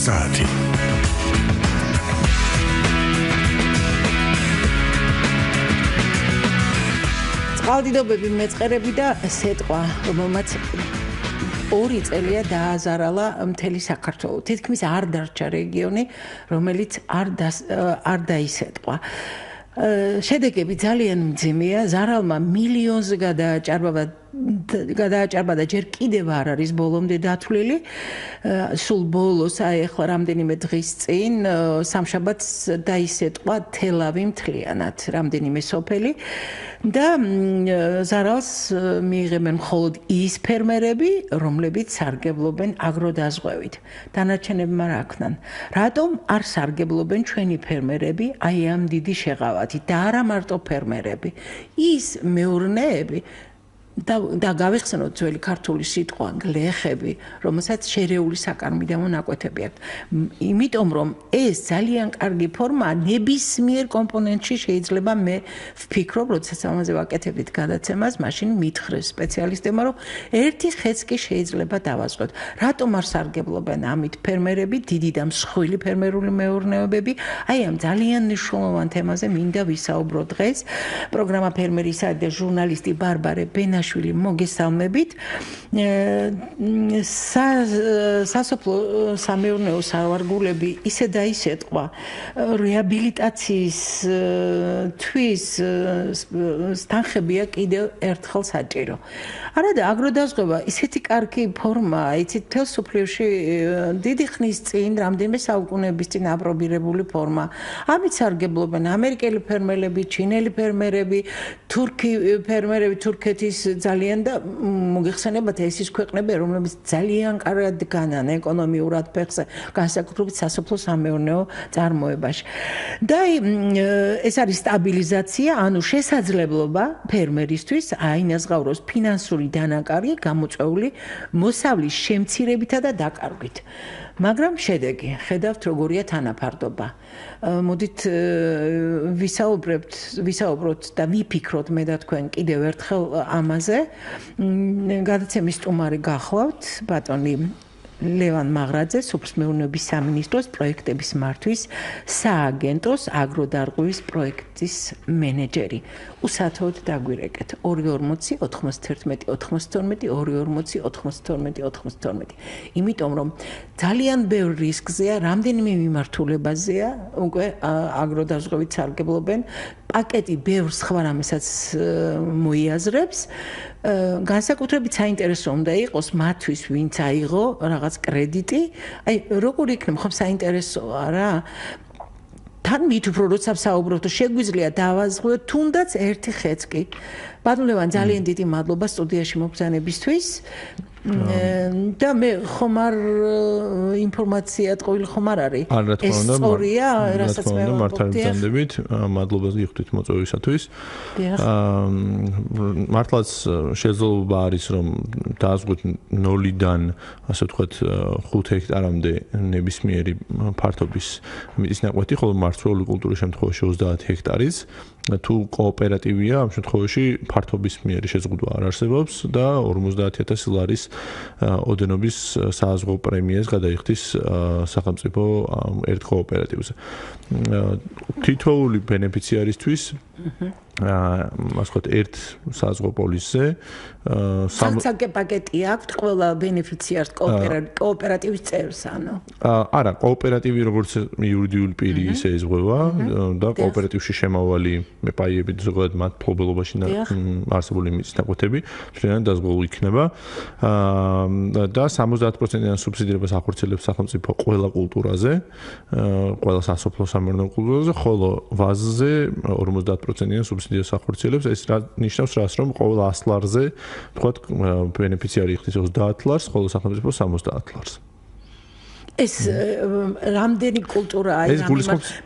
საათი წყალდიდობები მეწყერები და სეტყვა, რომელმაც 2 წელია დააზარალა მთელი საქართველო. თითქმის არ დარჩა რეგიონი, რომელიც არ დაისეტყვა. შედეგები ძალიან მძიმეა, ზარალმა მილიონზე გადააჭარბა და ჯერ კიდევ არ არის ბოლომდე დათვლილი. სულ ბოლოს ახლა რამდენიმე დღის წინ სამშაბათს დაისეტყვა თელავი მთლიანად, რამდენიმე სოფელი და ზარალს მიიღებენ მხოლოდ ის ფერმერები, რომლებიც სარგებლობენ აგროდაზღვევით. დანარჩენებმა რა ქნან? რატომ არ სარგებლობენ ჩვენი ფერმერები აი ამ დიდი შეღავათით და არა მარტო ფერმერები, ის მეურნეები და გავიხსენოთ ძველი ქართული სიტყვა გლეხები, რომელსაც შერეული საკარმი და მონაკვეთები აქვს. იმიტომ რომ ეს ძალიან კარგი ფორმაა, ნებისმიერ კომპონენტში შეიძლება მე ვფიქრობ, როდესაც ამაზე ვაკეთებთ გადაცემას, მაშინ მითხრეს სპეციალისტებმა, რომ ერთი ხეც კი შეიძლება დავაზღვოთ. რატომ არ სარგებლობენ ამით ფერმერები, დიდი და მსხვილი ფერმერული მეურნეობები? აი ამ ძალიან მნიშვნელოვან თემაზე მინდა ვისაუბრო დღეს. პროგრამა ფერმერის საათი და ჟურნალისტი ბარბარე ბენაშვილი მოგესალმებით. სასოფლო სამეურნეო სავარგულები ისე და ისე ეთყვა რეაბილიტაციის თვის თანხებია კიდევ ერთხელ საჭირო. არადა აგროდაზღვევა ისეთი კარგი ფორმაა, იცით, მთელ სოფლიოში დიდი ხნის წინ, რამდენიმე საუკუნეების წინ აპრობირებული ფორმა. ამით სარგებლობენ ამერიკელი ფერმერები, ჩინელი ფერმერები, თურქი ფერმერები, თურქეთის ძალიან და მოგეხსენებათ ეს ის ქვეყნები, რომლებიც ძალიან კარგად განან ეკონომიურად ფეხზე, განსაკუთრებით სასოფლო სამეურნეო წარმოებაში. და ეს არის სტაბილიზაცია, ანუ შესაძლებლობა ფერმერისთვის აინაზღაუროს ფინანსური დანაკარგი გამოწვეული მოსავლის შემცირებითა და დაკარგვით. მაგრამ შედეგი, ხედავთ როგორია თანაფარდობა. მოდით ვისაუბროთ და ვიფიქროთ მე და თქვენ კიდევ ერთხელ ამაზე. გადაცემის სტუმარი გახლავთ ბატონი ლევან მაღრაძე, სოფლის მეურნეობის სამინისტროს პროექტების მართვის სააგენტოს აგროდაზღვევის პროექტის მენეჯერი. უსათოდ დაგვირეკეთ 240 91 92 240 92 92. იმიტომ რომ ძალიან ბევრ რისკზეა, რამდენიმე მიმართულებაზეა უკვე აგროდაზღვევით სარგებლობენ. პაკეტი ბევრ სხვა რამესაც მოიაზრებს. განსაკუთრებით საინტერესო უნდა იყოს მათთვის, ვინც აიღო რაღაც კრედიტი. აი, როგორ იქნება, ხომ საინტერესოა რა? თან მით უფრო როცა ვსაუბრობთ, შეგვიძლია დავაზღვიოთ თუნდაც ერთი ხეც კი. ბატონ ლევან, ძალიან დიდი მადლობა სტუდიაში მოგზაურობისთვის. და მე ხომ არ ინფორმაცია ტყუილი ხომ არ არის. ეს სწორია, რასაც მე მართალდებით, მადლობა გიხდით მოწვევისათვის. მართლაც შესაძლებლობა არის რომ დააზღვით 0-დან, ასე ვთქვათ, 5 ჰექტარამდე ნებისმიერი ფართობის მიწის ნაკვეთი, ხოლო მარცვლეული კულტურის შემთხვევაში 30 ჰექტარის. თუ კოოპერატივია, ამ შემთხვევაში ფართობის მიერი შეზღუდვა არ არსებობს და 50,000 ლარის ოდენობის სააზღვეო პრემიას გადაიხდის სახელმწიფო ერთ კოოპერატივზე. თითოეული ბენეფიციარისთვის ასე ვთქვათ, ერთ სააზღვეო პოლისზე სამსაკე პაკეტი აქვს ყველა ბენეფიციარს კოოპერატივის წევრს, ანუ. არა, კოოპერატივი როგორც იურიდიული პირი ისე ეზღვევა და კოოპერატივში შემავალი მეპაიები ზოგადად მათ ფლობელობაში არსებული მიწის ნაკვეთები მთლიანად დაზღვეული იქნება და 70%-იან სუბსიდირებას ახორციელებს სახელმწიფო ყველა კულტურაზე, ყველა სასოფლო სამეურნეო კულტურაზე, ხოლო ვაზზე 50%-იან სუბსიდიას ახორციელებს. ეს ნიშნავს რას, რომ ყოველ 100 ლარზე თქვათ ბენეფიციარი იხდის 30 ლარს, ხოლო სახელმწიფო 70 ლარს. ეს რამდენი კულტურაა ეს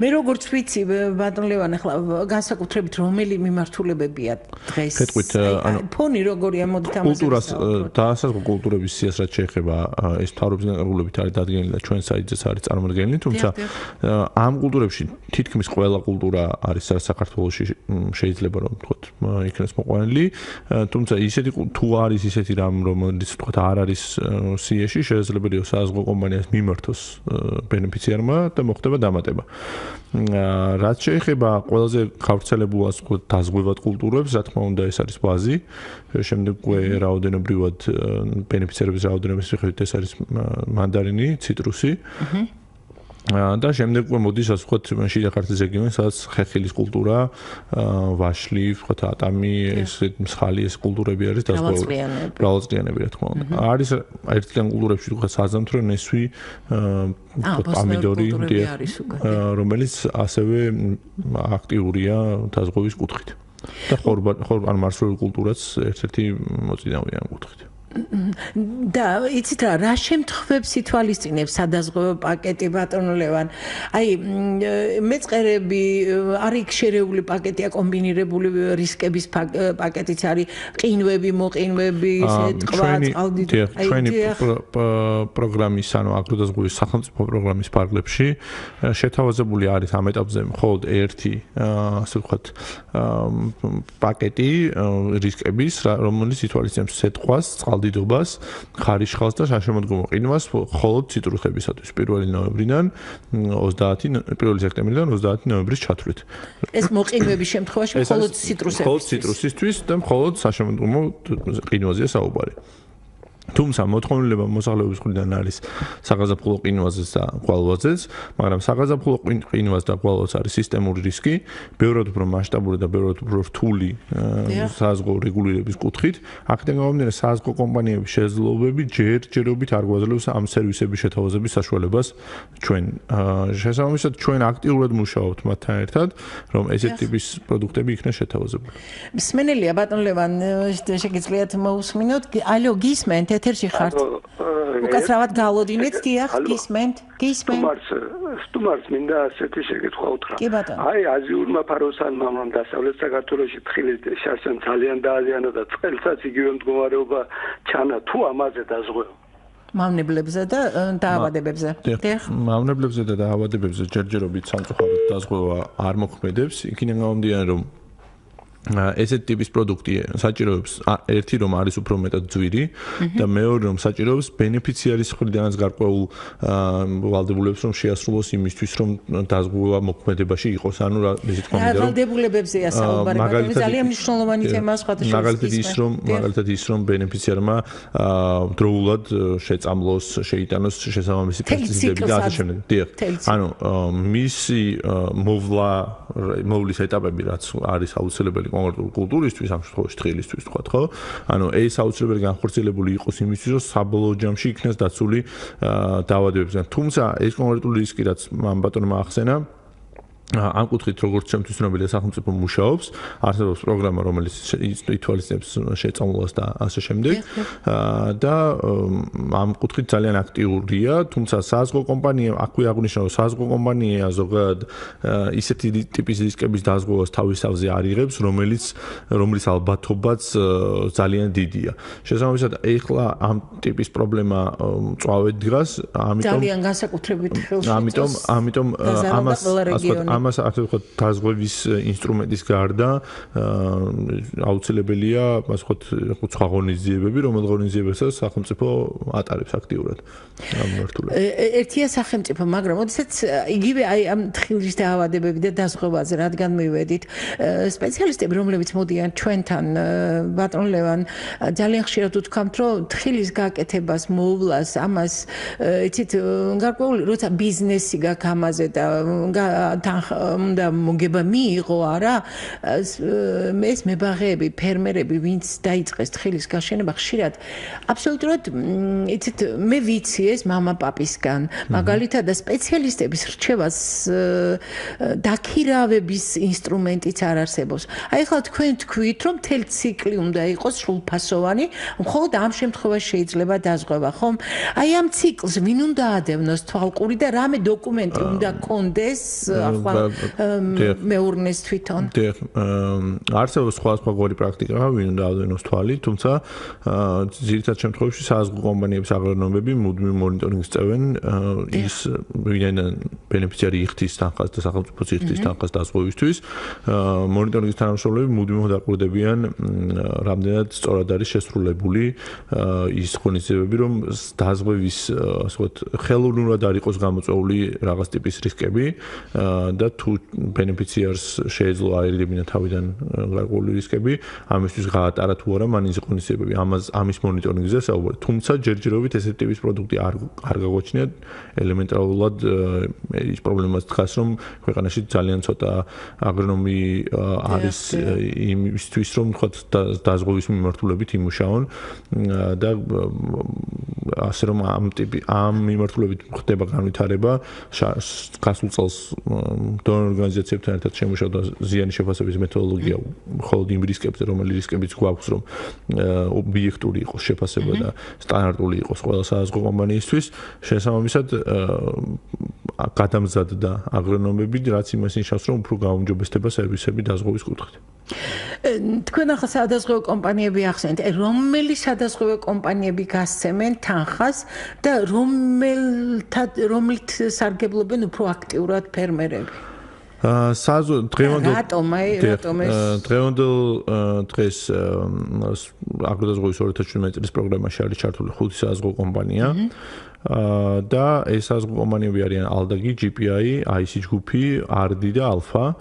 მე როგორც ვიცი ბატონ ლევან ახლა განსაკუთრებით რომელი მიმართულებებია დღეს ფონი როგორია მოდით ამაზე კულტურას დაასაზღვრო კულტურების სიას რაც შეეხება ეს თავრობის განკარგულებით არის დადგენილი და ჩვენ საიტზეც არის წარმოდგენილი თუმცა ამ კულტურებში თითქმის ყველა კულტურა არის საქართველოში შეიძლება რომ ვთქვათ იქნეს მოყვანილი თუმცა ისეთი თუ არის ისეთი რამ რომელიც ვთქვათ არ არის სიაში შესაძლებელია საზღვაო კომპანიას მიმართ გამართოს ბენეფიციარმა და მოხდება დამატება. რაც შეეხება ყველაზე გავრცელებულ დაზღვევად კულტურებს, რა თქმა უნდა, ეს არის ვაზი. შემდეგ რაოდენობრივად ბენეფიციარების რაოდენობის მიხედვით ეს არის მანდარინი, ციტრუსი. და შემდეგ მოდის ასე ვთქვათ შიდა ქართლის რეგიონი, სადაც ხეხილის კულტურა, ვაშლი, ვთქვათ ატამი, ეს მსხალი ეს კულტურები არის დაზღვეული. მრავალწლიანები, რა თქმა უნდა. არის ერთიან კულტურებში ვთქვათ საზამთრო ნესვი, პომიდორი, რომელიც ასევე აქტიურია დაზღვევის კუთხით. და ხორბან მარცვლეული კულტურაც ერთ-ერთი მოწინავეა ამ კუთხით. და იცით რა შემთხვევებს ითვალისწინებს სადაზღვევო პაკეტი ბატონო ლევან? აი მეწყერები არის შერეული პაკეტია, კომბინირებული რისკების პაკეტიც არის, ყინვები, მოყინვები, ტყვა, წყალდიდობა. ჩვენი პროგრამის, ანუ აგროდაზღვევის სახელმწიფო პროგრამის ფარგლებში შეთავაზებული არის ამ ეტაპზე მხოლოდ ერთი, ასე ვთქვათ, პაკეტი რისკების, რომელიც ითვალისწინებს სეტყვას, წყალდიდობას, ხარიშხალს და საშემოდგომო ყინვას მხოლოდ ციტრუსებისათვის 1 ნოემბრიდან 1 სექტემბრიდან 30 ნოემბრის ჩათვლით. ეს მოყინვების შემთხვევაში მხოლოდ ციტრუსებისთვის. მხოლოდ ციტრუსისთვის და მხოლოდ საშემოდგომო ყინვაზეა საუბარი. თუმცა მოთხოვნილება მოსახლეობის მხრიდან არის საგაზაფხულო ყინვაზეც და გვალვაზეც, მაგრამ საგაზაფხულო ყინვას და გვალვას არის სისტემური რისკი, ბევრად უფრო მასშტაბური და ბევრად უფრო რთული საზღვაო რეგულირების კუთხით. აქედან გამომდინარე, საზღვაო კომპანიების შესაძლებლობები ჯერჯერობით არ გვაძლევს ამ სერვისების შეთავაზების საშუალებას ჩვენ. შესაბამისად, ჩვენ აქტიურად მუშაობთ მათთან ერთად, რომ ესეთ ტიპის პროდუქტები იქნას შეთავაზებული. მსმენელია ბატონ ლევან, შეგიძლიათ მოусმინოთ? ალო, გისმენთ? ეთერში ხართ? უკაცრავად გალოდინეთ, დიახ, გისმენთ? სტუმარს მინდა ასეთი შეკითხვა უთხრა. აი, აზიურმა ფაროსანმა დასავლეთ საქართველოში თხილის შარშან ძალიან დააზიანა და წყელსაც იგივე მდგომარეობა ჩანა, თუ ამაზე დაზღვევა? მავნებლებზე და დაავადებებზე. დიახ, მავნებლებზე და დაავადებებზე ჯერჯერობით სამწუხაროდ დაზღვევა არ მოქმედებს, იქიდან გამომდინარე, რომ ესეთ ტიპის პროდუქტი საჭიროებს ერთი რომ არის უფრო მეტად ძვირი და მეორე რომ საჭიროებს ბენეფიციარის მხრიდანაც გარკვეულ ვალდებულებს რომ შეასრულოს იმისთვის რომ დაზღვევა მოქმედებაში იყოს. ანუ რა ისე თქმა უნდა ვალდებულებებზეა საუბარი, მაგრამ ძალიან მნიშვნელოვანი თემაა სხვათა მაგალითად ის რომ ბენეფიციარმა დროულად შეწამლოს, შეიტანოს შესაბამისი პესტიციდები და ასე შემდეგ. დიახ. ანუ მისი მოვლის ეტაპები რაც არის აუცილებელი კონკრეტულ კულტურისთვის, ამ შემთხვევაში თხილისთვის თქვა, ხო? ანუ ეს აუცილებელი განხორციელებული იყოს იმისთვის, რომ საბოლოო ჯამში იქნას დაცული დაავადებებიდან. თუმცა ეს კონკრეტული რისკი, რაც ამ ბატონმა ახსენა, ამ კუთხით როგორც ჩემთვის ცნობილია სახელმწიფო მუშაობს, არსებობს პროგრამა, რომელიც ითვალისწინებს შეწამლობას და ასე შემდეგ. და ამ კუთხით ძალიან აქტიურია, თუმცა საზღვაო კომპანია, აქვე აღნიშნა, რომ საზღვაო კომპანია ზოგადად ისეთი ტიპის რისკების დაზღვევას თავისთავზე არ იღებს, რომელიც ალბათობაც ძალიან დიდია. შესაბამისად, ეხლა ამ ტიპის პრობლემა მწვავედ დგას, ამიტომ ძალიან განსაკუთრებით ხელში ამიტომ ამას ასე ვთქვათ დაზღვევის ინსტრუმენტის გარდა აუცილებელია ასე ვთქვათ სხვა ღონისძიებები, რომელ ღონისძიებასაც სახელმწიფო ატარებს აქტიურად ამ მიმართულებით. ერთია სახელმწიფო, მაგრამ ოდესაც იგივე აი ამ თხილის დაავადებები და დაზღვევაზე რადგან მივედით, სპეციალისტები, რომლებიც მოდიან ჩვენთან, ბატონ ლევან, ძალიან ხშირად ვთქვამთ, რომ თხილის გაკეთებას, მოვლას, ამას იცით, გარკვეული როცა ბიზნესი გაქვს ამაზე და უნდა მოგება მიიღო არა ეს მებაღეები, ფერმერები, ვინც დაიწყეს თხილის გაშენება, ხშირად აბსოლუტურად იცით მე ვიცი ეს მამა-პაპისგან, მაგალითად და სპეციალისტების რჩევას დაქირავების ინსტრუმენტიც არ არსებობს. აი ხლა თქვენ თქვით, რომ მთელი ციკლი უნდა იყოს სრულფასოვანი, მხოლოდ ამ შემთხვევაში შეიძლება დაზღვევა, ხომ? აი ამ ციკლს ვინ უნდა ადევნოს თვალყური და რამე დოკუმენტი უნდა კონდეს ახლა მეურნეს თვითონ. არსებობს სხვადასხვაგვარი პრაქტიკა, ვინ უნდა ავდენოს თვალი, თუმცა ძირითად შემთხვევაში საზღვაო კომპანიების აგრონომები მუდმივ მონიტორინგს წევენ ის ვინაიდან ბენეფიციარი იხდის თანხას და სახელმწიფო იხდის თანხას დაზღვევისთვის. მონიტორინგის თანამშრომლები მუდმივად აკვირდებიან რამდენად სწორად არის შესრულებული ის ღონისძიებები, რომ დაზღვევის ასე ვთქვათ ხელოვნურად არ იყოს გამოწვეული რაღაც ტიპის რისკები და თუ ბენეფიციარს შეეძლო აერიდებინა თავიდან გარკვეული რისკები, ამისთვის გაატარა თუ არა მან ის ღონისძიებები. ამის მონიტორინგზე საუბარი. თუმცა ჯერჯერობით ესეთი ტიპის პროდუქტი არ გაგვაჩნია ელემენტარულად ის პრობლემაც დგას, რომ ქვეყანაში ძალიან ცოტა აგრონომი არის იმისთვის, რომ ვთქვათ დაზღვევის მიმართულებით იმუშაონ და ასე რომ ამ მიმართულებით ხდება განვითარება. გასულ წელს დონორ ორგანიზაციებთან ერთად შემუშავდა ზიანის შეფასების მეთოდოლოგია მხოლოდ იმ რისკებზე, რომელი რისკებიც გვაქვს, რომ ობიექტური იყოს შეფასება და სტანდარტული იყოს ყველა საზღვაო კომპანიისთვის. შესაბამისად გადამზადდა აგრონომები, რაც იმას ნიშნავს, რომ უფრო გაუმჯობესდება სერვისები დაზღვევის კუთხით. თქვენ ახლა სადაზღვევო კომპანიები ახსენეთ, რომელი სადაზღვევო კომპანიები გასცემენ თანხას და რომლით სარგებლობენ უფრო აქტიურად ფერმერები? დღევანდელ დღეს აგროდაზღვევის 2017 წლის პროგრამაში არის ჩართული 5 საზღვაო კომპანია. და ეს საზღვაო კომპანიები არიან ალდაგი, GPI, IC ჯგუფი, RD და Alpha.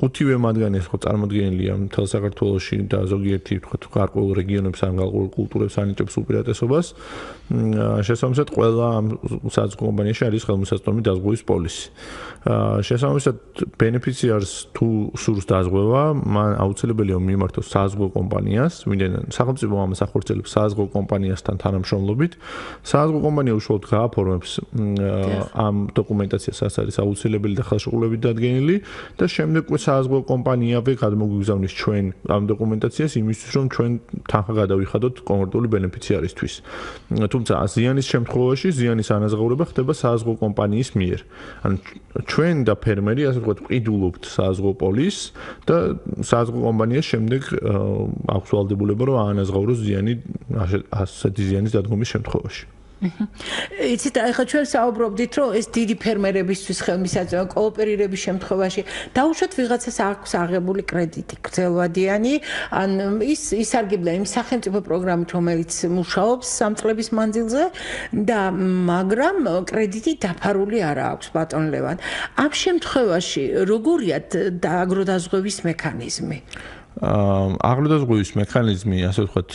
ხუთივე მათგანი ხო წარმოდგენილია მთელ საქართველოში და ზოგიერთი ვთქვათ გარკვეულ რეგიონებს ან გარკვეულ კულტურებს ანიჭებს უპირატესობას. შესაბამისად ყველა ამ საზღვაო კომპანიაში არის ხელმისაწვდომი დაზღვევის პოლისი. შესაბამისად ბენეფიციარს თუ სურს დაზღვევა, მან აუცილებელია მიმართოს საზღვაო კომპანიას, ვინაიდან სახელმწიფო ამას ახორციელებს საზღვაო კომპანიასთან თანამშრომლობით. საზღვაო კომპანია უშუალოდ გააფორმებს ამ დოკუმენტაციას, რაც არის აუცილებელი და ხელშეკრულებით დადგენილი და შემდეგ საზღვაო კომპანიავე გადმოგვიგზავნის ჩვენ ამ დოკუმენტაციას იმისთვის, რომ ჩვენ თანხა გადავიხადოთ კონკრეტული ბენეფიციარისთვის. თუმცა ზიანის შემთხვევაში ზიანის ანაზღაურება ხდება საზღვაო კომპანიის მიერ. ან ჩვენ და ფერმერი ასე ვთქვათ ყიდულობთ საზღვაო პოლისს და საზღვაო კომპანიას შემდეგ აქვს ვალდებულება, რომ აანაზღაუროს ზიანი ასეთი ზიანის დადგომის შემთხვევაში. იცით, ახლა ჩვენ საუბრობდით, რომ ეს დიდი ფერმერებისთვის ხელმისაწვდომი კოოპერირების შემთხვევაში დაუშვათ ვიღაცას აქვს აღებული კრედიტი, გრძელვადიანი, ან ის ისარგებლა იმ სახელმწიფო პროგრამით, რომელიც მუშაობს 3 წლების მანძილზე და მაგრამ კრედიტი დაფარული არ აქვს, ბატონ ლევან. ამ შემთხვევაში როგორია აგროდაზღვევის მექანიზმი? აგროდაზღვევის მექანიზმი, ასე ვთქვათ,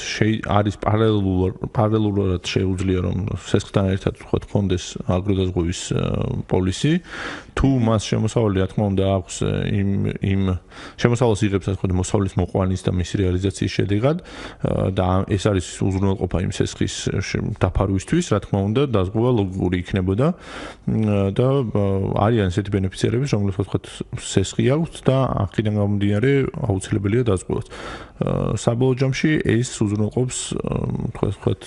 არის პარალელურად შეუძლია, რომ სესხთან ერთად ვთქვათ, კონდეს აგროდაზღვევის პოლისი. თუ მას შემოსავალი, რა თქმა უნდა, აქვს იმ შემოსავალს იღებს, ასე ვთქვათ, მოსავლის მოყვანის და მისი რეალიზაციის შედეგად და ეს არის უზრუნველყოფა იმ სესხის დაფარვისთვის, რა თქმა უნდა, დაზღვევა ლოგიკური იქნებოდა და არიან ესეთი ბენეფიციარები, რომლებსაც ვთქვათ, სესხი აქვს და აქედან გამომდინარე აუცილებელია დაზღვევას. საბოლოო ჯამში ეს უზრუნველყოფს, ვთქვათ,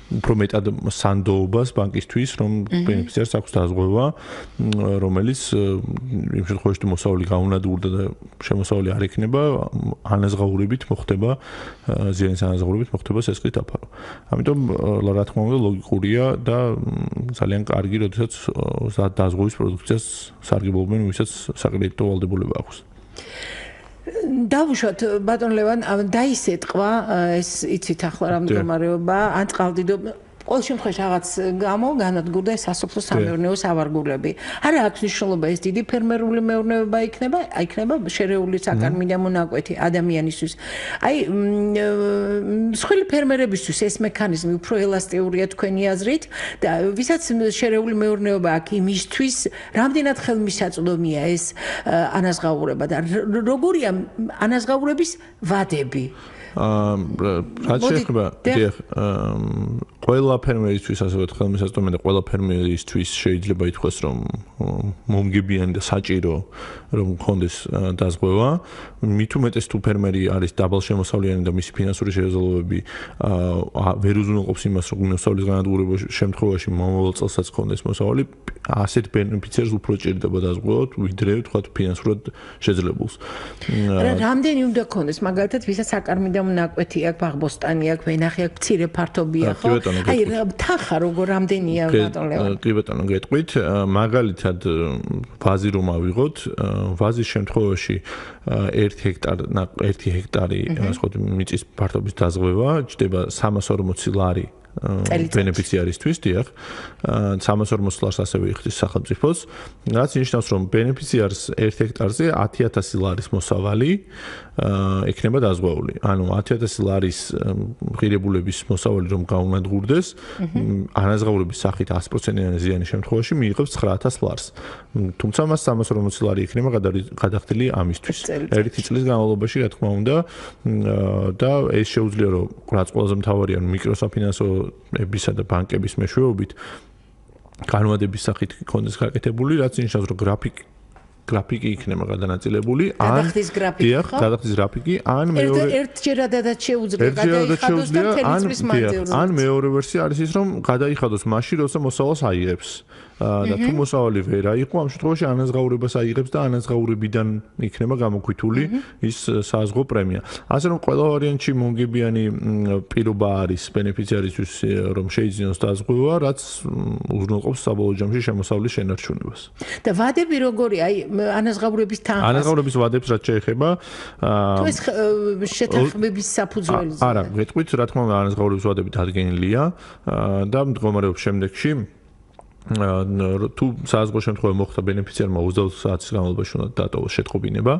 უფრო მეტად სანდოობას ბანკისთვის, რომ ბენეფიციარს აქვს დაზღვევა, რომელიც იმ შემთხვევაში თუ მოსავალი გაუნადგურდა და შემოსავალი არ ექნება, ანაზღაურებით მოხდება ზიანის ანაზღაურებით მოხდება სესხის დაფარვა. ამიტომ რა თქმა უნდა ლოგიკურია და ძალიან კარგი, როდესაც დაზღვევის პროდუქციას სარგებლობენ, ვისაც საკრედიტო ვალდებულება აქვს. დავუშვათ ბატონ ლევან, დაისეტყვა ეს იცით ახლა რა მდგომარეობა, ან წყალდიდობა ყოველ შემთხვევაში რაღაც განადგურდა სასოფლო სამეურნეო სავარგულები. არა აქვს მნიშვნელობა ეს დიდი ფერმერული მეურნეობა იქნება შერეული საკარმიდამო მონაკვეთი ადამიანისთვის. აი მსხვილი ფერმერებისთვის ეს მექანიზმი უფრო ელასტიურია თქვენი აზრით და ვისაც შერეული მეურნეობა აქვს იმისთვის, რამდენად ხელმისაწვდომია ეს ანაზღაურება და როგორია ანაზღაურების ვადები? რაც შეეხება ყველა ფერმერისთვის ასე ვთქვათ ხელმისაწვდომი და ყველა ფერმერისთვის შეიძლება ითქვას რომ მომგებიანი და საჭირო რომ მქონდეს დაზღვევა მით უმეტეს თუ ფერმერი არის დაბალშემოსავლიანი და მისი ფინანსური შესაძლებლობები ვერ უზრუნველყოფს იმას რომ მოსავლის განადგურების შემთხვევაში მომავალ წელსაც მქონდეს მოსავალი ასეთ ბენეფიციერს უფრო ჭირდება დაზღვევა ვიდრე ვთქვათ ფინანსურად შეძლებულს რამდენი უნდა ქონდეს მაგალითად ვისაც საკარმიდამო ნაკვეთი აქვს ბაღბოსტანი აქვს ვენახი აქვს მცირე ფართობია ხო აი თანხა როგორ რამდენია ბატონ ლევან კი ბატონო გეტყვით მაგალითად ვაზი რომ ავიღოთ ვაზის შემთხვევაში 1 ჰექტარი ასე ვთქვათ მიწის ფართობის დაზღვევა ჭდება 340 ლარი ბენეფიციარისთვის დიახ 340 ლარს ასევე იხდის სახელმწიფოს რაც ნიშნავს რომ ბენეფიციარს 1 ჰექტარზე 10000 ლარის მოსავალი ექნება დაზღვეული ანუ 10000 ლარის ღირებულების მოსავალი რომ გაუნადგურდეს ანაზღაურების სახით 100%-იანი ზიანის შემთხვევაში მიიღებს 9000 ლარს თუმცა მას 340 ლარი ექნება გადახდილი ამისთვის ერთი წლის განმავლობაში რა თქმა უნდა და ეს შეუძლია რომ რაც ყველაზე მთავარია მიკროსაფინანსო ებისა და ბანკების მეშვეობით განვადების სახით იქონდეს გაკეთებული, რაც ნიშნავს, რომ გრაფიკი იქნება გადანაწილებული, ან გადახდის გრაფიკი, ან მეორე ერთჯერადადაც შეუძლია გადაიხადოს და მთელი წლის მანძილზე. ან მეორე ვერსია არის ის, რომ გადაიხადოს მაშინ, როცა მოსავალს აიღებს. და თუ მოსავალი ვერ აიღო, ამ შემთხვევაში ანაზღაურებას აიღებს და ანაზღაურებიდან იქნება გამოკვითული ის საზღვო პრემია. ასე რომ ყველა ვარიანტში მომგებიანი პირობა არის ბენეფიციარისთვის, რომ შეიძინოს დაზღვევა, რაც უზრუნველყოფს საბოლოო ჯამში შემოსავლის შენარჩუნებას. და ვადები როგორია? აი ანაზღაურების თანხას. ანაზღაურების ვადებს რაც შეეხება თუ ეს შეთანხმების საფუძველზე. არა, გეტყვით, რა თქმა უნდა, ანაზღაურების ვადები დადგენილია და მდგომარეობს შემდეგში თუ საზღვო შემთხვევა მოხდა ბენეფიციარმა 24 საათის განმავლობაში უნდა დატოვოს შეტყობინება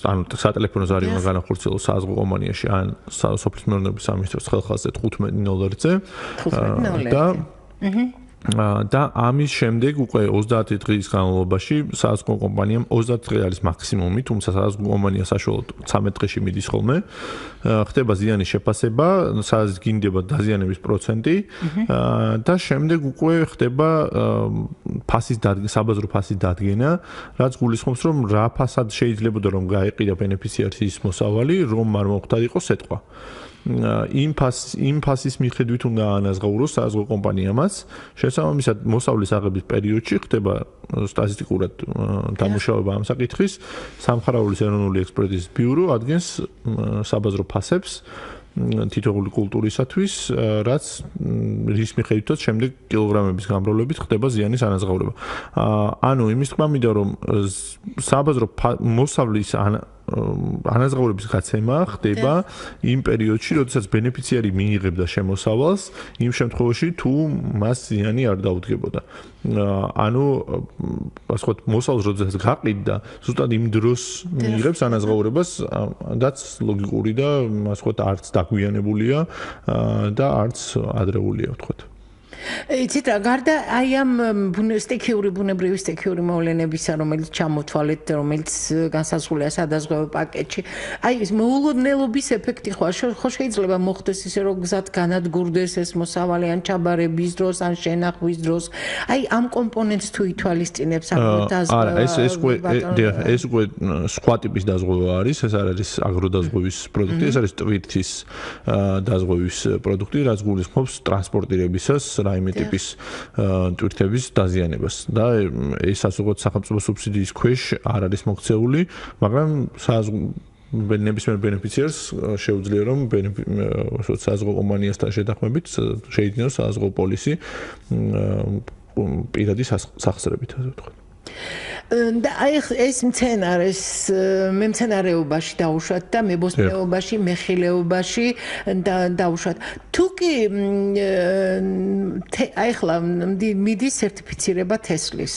ანუ სატელეფონო ზარი უნდა განახორციელოს საზღვო კომპანიაში ან სოფლის მეურნეობის სამინისტროს ხელხაზზე $15 და ამის შემდეგ უკვე 30 დღის განმავლობაში საზღვო კომპანიამ 30 დღე არის მაქსიმუმი, თუმცა საზღვო კომპანია საშუალოდ 13 დღეში მიდის ხოლმე. ხდება ზიანის შეფასება, სადაც გინდება დაზიანების პროცენტი და შემდეგ უკვე ხდება საბაზრო ფასის დადგენა, რაც გულისხმობს, რომ რა ფასად შეიძლებოდა რომ გაეყიდა ბენეფიციარის მოსავალი, რომ არ მოხდარიყო სეტყვა. იმ ფასის მიხედვით უნდა ანაზღაუროს საზღვო კომპანიამაც. შესაბამისად, მოსავლის აღების პერიოდში ხდება სტატისტიკურად დამუშავება ამ საკითხის. სამხარაულის ეროვნული ექსპერტიზის ბიურო ადგენს საბაზრო ფასებს თითოეული კულტურისათვის, რაც რის მიხედვითაც შემდეგ კილოგრამების გამრავლებით ხდება ზიანის ანაზღაურება. ანუ იმის თქმა მინდა რომ საბაზრო მოსავლის ანაზღაურების გაცემა ხდება იმ პერიოდში, როდესაც ბენეფიციარი მიიღებდა შემოსავალს, იმ შემთხვევაში თუ მას ზიანი არ დაუდგებოდა. ანუ ასე ვთქვათ, მოსავალს როდესაც გაყიდდა, ზუსტად იმ დროს მიიღებს ანაზღაურებას, რაც ლოგიკური და ასე ვთქვათ, არც დაგვიანებულია და არც ადრეულია, ვთქვათ. იცით რა, გარდა აი ამ სტიქიური ბუნებრივი სტიქიური მოვლენებისა, რომელიც ჩამოთვალეთ, რომელიც განსაზღვრულია სადაზღვევო პაკეტში, აი ეს მოულოდნელობის ეფექტი ხო შეიძლება მოხდეს ისე, რომ გზად განადგურდეს ეს მოსავალი ან ჩაბარების დროს, ან შენახვის დროს. აი ამ კომპონენტს თუ ითვალისწინებს აგროდაზღვევა. არა, ეს უკვე სხვა ტიპის დაზღვევა არის, ეს არ არის აგროდაზღვევის პროდუქტი, ეს არის ტვირთის დაზღვევის პროდუქტი, რაც გულისხმობს ტრანსპორტირებისას რაიმე ტიპის ტვირთების დაზიანებას და ეს ასოღოთ სახელმწიფო სუბსიდიის ქვეშ არ არის მოქცეული, მაგრამ ნებისმიერ ბენეფიციარს შეუძლია რომ საზღვო კომპანიასთან შეთანხმებით შეიძინოს საზღვო პოლისი პირადი სახსრებით, ასე ვთქვათ. და აი ეს მემცენარეობაში დაუშვათ და მებოსტნეობაში, მეხილეობაში დაუშვათ. თუ კი აი ხლა მიდის სერტიფიცირება თესლის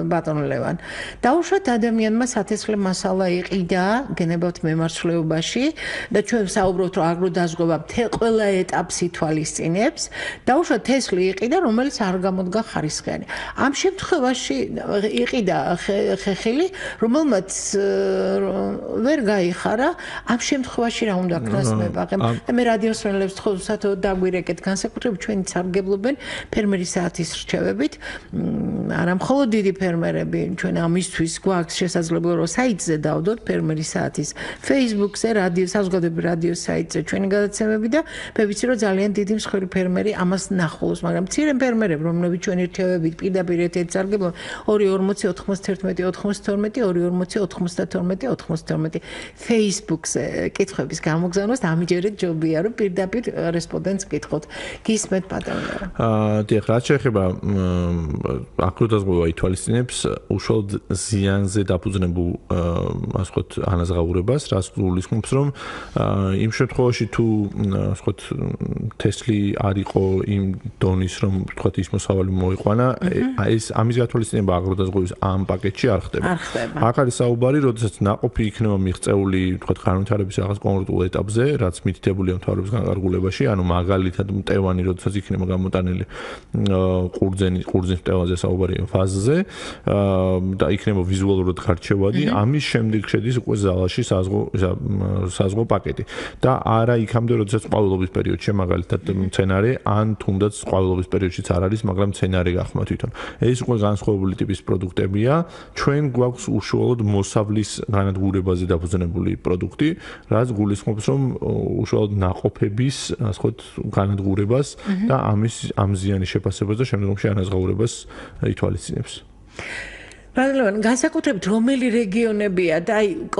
ბატონ ლევან. დაუშვათ ადამიანმა სათესლე მასალა იყიდა გენებავთ მემარცვლეობაში და ჩვენ საუბრობთ რომ აგროდაზღვევა ყველა ეტაპს ითვალისწინებს. დაუშვათ თესლი იყიდა, რომელიც არ გამოდგა ხარისხიანი. ამ შემთხვევაში იყიდა ხეხილი, რომელმაც ვერ გაიხარა ამ შემთხვევაში რა უნდა ქნას მებაღე. მე რადიოსმენელებს თხოვსათო დაგვირეკეთ განსაკუთრებით ჩვენი სარგებლობენ ფერმერის საათის რჩევებით. არა მხოლოდ დიდი ფერმერები, ჩვენ ამისთვის გვაქვს შესაძლებლობა რომ საიტზე დავდოთ ფერმერის საათის Facebook-ზე, საზოგადოებრივი რადიოს საიტზე ჩვენი გადაცემები და მე ვიცი რომ ძალიან დიდი მსხვილი ფერმერი ამას ნახულობს, მაგრამ მცირე ფერმერები, რომლებიც ჩვენი რჩევებით პირდაპირ ერთ-ერთ სარგებლობენ 240 91 92 240 92 Facebook-ზე კითხვების გამოგზავნოს ამიჯერეთ ჯობია რომ პირდაპირ რესპონდენტს კითხოთ. გისმენთ ბატონო. დიახ, რაც შეეხება აგროდაზღვევა ითვალისწინებს უშუალოდ ზიანზე დაფუძნებულ ასე ვთქვათ ანაზღაურებას, რაც გულისხმობს რომ იმ შემთხვევაში თუ ასე ვთქვათ თესლი არ იყო იმ დონის რომ ვთქვათ ის მოსავალი მოიყვანა, ეს ამის გათვალისწინება აგროდაზღვევის ამ პაკეტში არ ხდება. აქ არის საუბარი, როდესაც ნაყოფი იქნება მიღწეული ვთქვათ განვითარების რაღაც კონკრეტულ ეტაპზე, რაც მითითებულია მთავრობის განკარგულებაში, ანუ მაგალითად მტევანი, როდესაც იქნება გამოტანილი ყურძნის მტევანზე საუბარი ფაზზე და იქნება ვიზუალურად გარჩევადი, ამის შემდეგ შედის უკვე ზალაში საზღვაო პაკეტი და არა იქამდე, როდესაც ყვავილობის პერიოდში მაგალითად მცენარე ან თუნდაც ყვავილობის პერიოდშიც არ არის, მაგრამ მცენარე გახმა თვითონ. ეს უკვე განსხვავებული ტიპის პროდუქტებია. ჩვენ გვაქვს უშუალოდ მოსავლის განადგურებაზე დაფუძნებული პროდუქტი, რაც გულისხმობს რომ უშუალოდ ნაყოფების, ასე ვთქვათ, განადგურებას და ამ ზიანის შეფასებას და შემდგომში ანაზღაურებას ითვალისწინებს. ლევან, განსაკუთრებით რომელი რეგიონებია და აი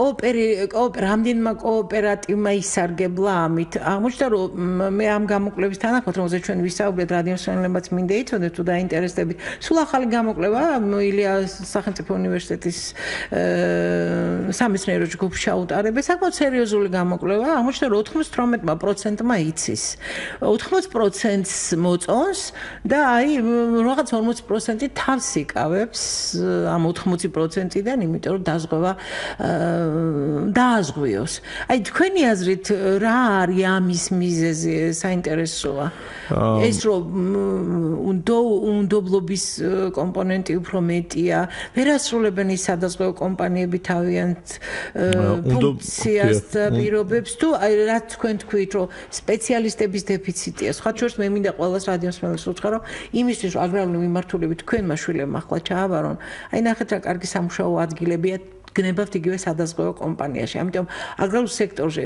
რამდენმა კოოპერატივმა ისარგებლა ამით. აღმოჩნდა რომ მე ამ გამოკვლევის თანახმად, რომელზეც ჩვენ ვისაუბრეთ, რადიოსმენელებაც მინდა იცოდეთ თუ დაინტერესდებით. სულ ახალი გამოკვლევა ილიას სახელმწიფო უნივერსიტეტის სამეცნიერო ჯგუფში აუტარებენ. საკმაოდ სერიოზული გამოკვლევა. აღმოჩნდა რომ 98%-მა იცის. 80%-ს მოწონს და აი რაღაც 40% თავს იკავებს 80%-დან, იმიტომ რომ დაზღვევა დააზღვიოს. აი თქვენი აზრით რა არის ამის მიზეზი, საინტერესოა? ეს რომ უნდობლობის კომპონენტი უფრო მეტია, ვერ ასრულებენ ის სადაზღვევო კომპანიები თავიანთ ფუნქციას და პირობებს თუ აი რაც თქვენ თქვით რომ სპეციალისტების დეფიციტია. სხვა შორის მე მინდა ყველას რადიოსმენელს უთხრა რომ იმისთვის რომ აგრარული მიმართულებით თქვენმა შვილებმა ახლა ჩააბარონ, აი ნახეთ რა კარგი სამუშაო ადგილებია გნებავთ იგივე სადაზღვევო კომპანიაში. ამიტომ აგრარულ სექტორზე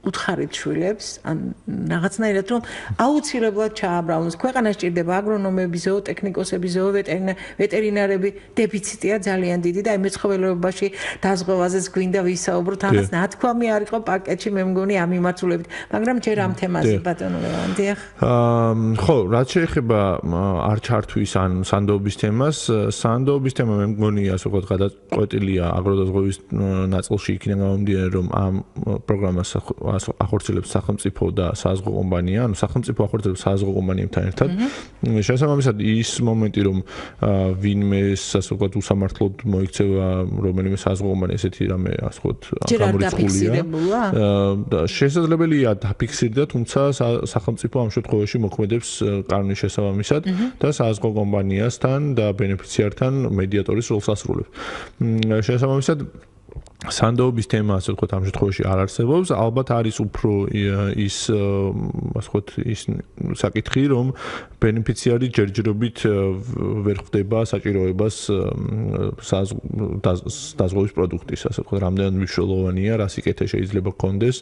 უთხარით შვილებს, ან რაღაცნაირად რომ აუცილებლად ჩააბრალოს. ქვეყანას ჭირდება აგრონომები, ზოოტექნიკოსები, ვეტერინარები, დეფიციტია ძალიან დიდი და აი მეცხოველეობაში დაზღვევაზეც გვინდა ვისაუბროთ. რაღაც ნათქვამი არ იყო პაკეტში, მე მგონი ამ მიმართულებით, მაგრამ ჯერ ამ თემაზე ბატონო ლევან, დიახ. ხო, რაც შეეხება არ ჩართვის ან სანდოობის თემას, სანდოობის თემა მე მგონი ასე ვთქვათ გადაწყვეტილია აგროდაზღვევის ნაწილში იქიდან გამომდინარე, რომ ამ პროგრამას ახორციელებს სახელმწიფო და საზღვაო კომპანია, ანუ სახელმწიფო ახორციელებს საზღვაო კომპანიებთან ერთად. შესაბამისად ის მომენტი რომ ვინმე ასე ვთქვათ უსამართლოდ მოიქცევა რომელიმე საზღვაო კომპანია ესეთი რამე ასე ვთქვათ გამორიცხულია და შესაძლებელია დაფიქსირდა, თუმცა სახელმწიფო ამ შემთხვევაში მოქმედებს კანონის შესაბამისად და საზღვაო კომპანიასთან და ბენეფიციართან მედიატორის როლს ასრულებს. შესაბამისად სანდოობის თემა ასე ვთქვათ ამ შემთხვევაში არ არსებობს. ალბათ არის უფრო ის ასე ვთქვათ ის საკითხი, რომ ბენეფიციარი ჯერჯერობით ვერ ხვდება საჭიროებას დაზღვევის პროდუქტის, ასე ვთქვათ, რამდენად მნიშვნელოვანია, რა სიკეთე შეიძლება გქონდეს,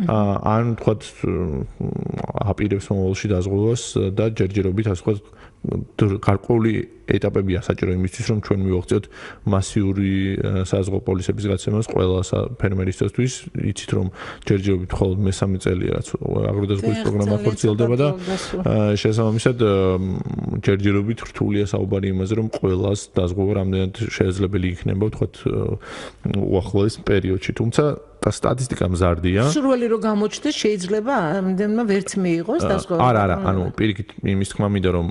ან ვთქვათ აპირებს მომავალში დაზღვევას და ჯერჯერობით ასე ვთქვათ გარკვეული ეტაპებია საჭირო იმისთვის, რომ ჩვენ მივაღწიოთ მასიური საზღვაო პოლისების გაცემას ყველა ფერმერისთვის. იცით რომ ჯერჯერობით მხოლოდ მესამე წელია რაც აგროდაზღვევის პროგრამა ხორციელდება და შესაბამისად ჯერჯერობით რთულია საუბარი იმაზე, რომ ყველას დაზღვევა რამდენად შესაძლებელი იქნება, ვთქვათ, უახლოეს პერიოდში. თუმცა სტატისტიკა მზარდია. სურვილი რომ გამოჩნდეს შეიძლება ამდენმა ვერც მიიღოს დასწრება. არა, ანუ პირიქით იმის თქმა მინდა რომ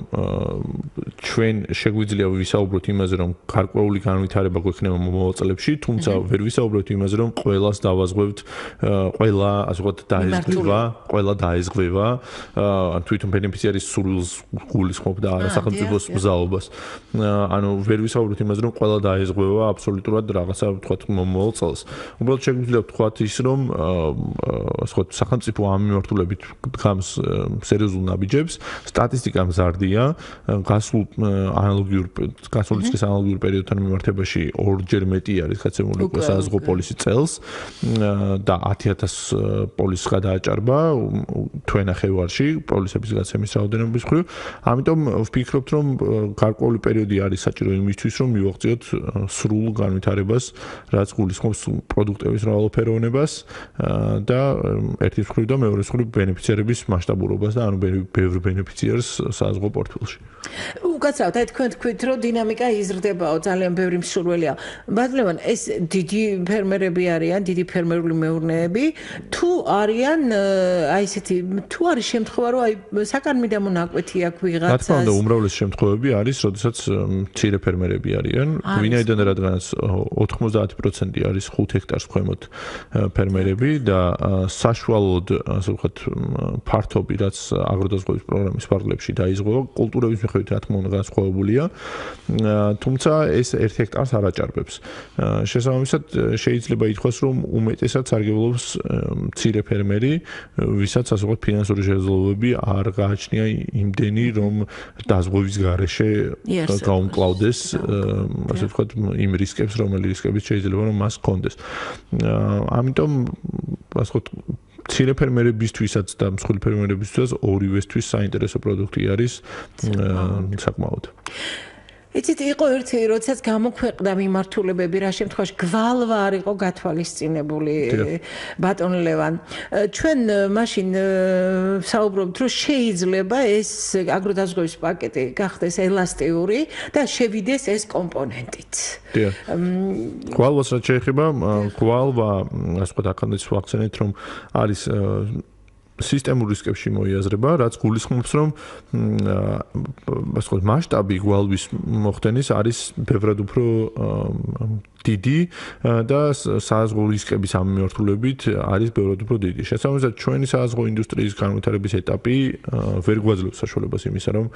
ჩვენ შეგვიძლია ვისაუბროთ იმაზე რომ გარკვეული განვითარება გვექნება მომავალ წლებში, თუმცა ვერ ვისაუბროთ იმაზე რომ ყველას დავაზღვევთ, ყველა ასე ვთქვათ დაეზღვევა, ან თვითონ ბენეფიციარის სურვილს გულისხმობ და არა სახელმწიფოს მზაობას. ანუ ვერ ვისაუბროთ იმაზე რომ ყველა დაეზღვევა აბსოლუტურად რაღაცა ვთქვათ მომავალ წელს. უბრალოდ შეგვიძლია ვთქვათ ის რომ ასე ვთქვათ სახელმწიფო ამ მიმართულებით დგამს სერიოზულ ნაბიჯებს, სტატისტიკა მზარდია, გასული წლის ანალოგიურ პერიოდთან მიმართებაში ორჯერ მეტი არის გაცემული საზღვაო პოლისი წელს და 10,000 პოლისს გადააჭარბა თვენახევარში პოლისების გაცემის რაოდენობის მხრივ. ამიტომ ვფიქრობთ რომ გარკვეული პერიოდი არის საჭირო იმისთვის რომ მივაღწიოთ სრულ განვითარებას, რაც გულისხმობს პროდუქტების მრავალფეროვნებას და ერთის მხრივ და მეორეს მხრივ ბენეფიციარების მასშტაბურობას და ანუ ბევრ ბენეფიციარს საზღვაო პორტფელში. უკაცრავთ, აი თქვენ თქვით რომ დინამიკა იზრდებაო, ძალიან ბევრი მსურველია. ბატონო, ეს დიდი ფერმერები არიან, დიდი ფერმერული მეურნეები, თუ არიან აი ესეთი, თუ არის შემთხვევა რომ აი საკანმე მონაკვეთი აქვს ვიღაცას. რა თქმა უნდა, უმრავლეს შემთხვევები არის, როდესაც მცირე ფერმერები არიან, ვინაიდან რადგანაც 90% არის 5 ჰექტარს ქვემოთ ფერმერები და საშუალოდ ასე ვთქვათ ფართობი რაც აგროდაზღვევის პროგრამის ფარგლებში დაიზღვევა, კულტურების მიხედვით რა თქმა უნდა განსხვავებულია, თუმცა ეს 1 ჰექტარს არ აჭარბებს. შესაბამისად შეიძლება ითქვას, რომ უმეტესად სარგებლობს მცირე ფერმერი, ვისაც ასე ვთქვათ ფინანსური შესაძლებლობები არ გააჩნია იმდენი, რომ დაზღვევის გარეშე გაუმკლავდეს ასე ვთქვათ იმ რისკებს, რომელი რისკებიც შეიძლება რომ მას ჰქონდეს. ამიტომ ასე ვთქვათ მცირე ფერმერებისთვისაც და მსხვილი ფერმერებისთვისაც ორივესთვის საინტერესო პროდუქტი არის საკმაოდ. იცით, იყო ერთი, როდესაც გამოქვეყნდა მიმართულებები, რა შემთხვევაში გვალვა არ იყო გათვალისწინებული ბატონ ლევან. ჩვენ მაშინ საუბრობთ, რომ შეიძლება ეს აგროდაზღვევის პაკეტი გახდეს ელასტიური და შევიდეს ეს კომპონენტით. გვალვას რაც შეეხება, გვალვა, ასე ვთქვათ, აქამდე ვახსენეთ, რომ არის სისტემურ რისკებში მოიაზრება, რაც გულისხმობს, რომ ასე ვთქვათ, მასშტაბი გვალვის მოხდენის არის ბევრად უფრო დიდი და საზღვაო რისკების ამ მიმართულებით არის ბევრად უფრო დიდი. შესაბამისად, ჩვენი საზღვაო ინდუსტრიის განვითარების ეტაპი ვერ გვაძლევს საშუალებას იმისა, რომ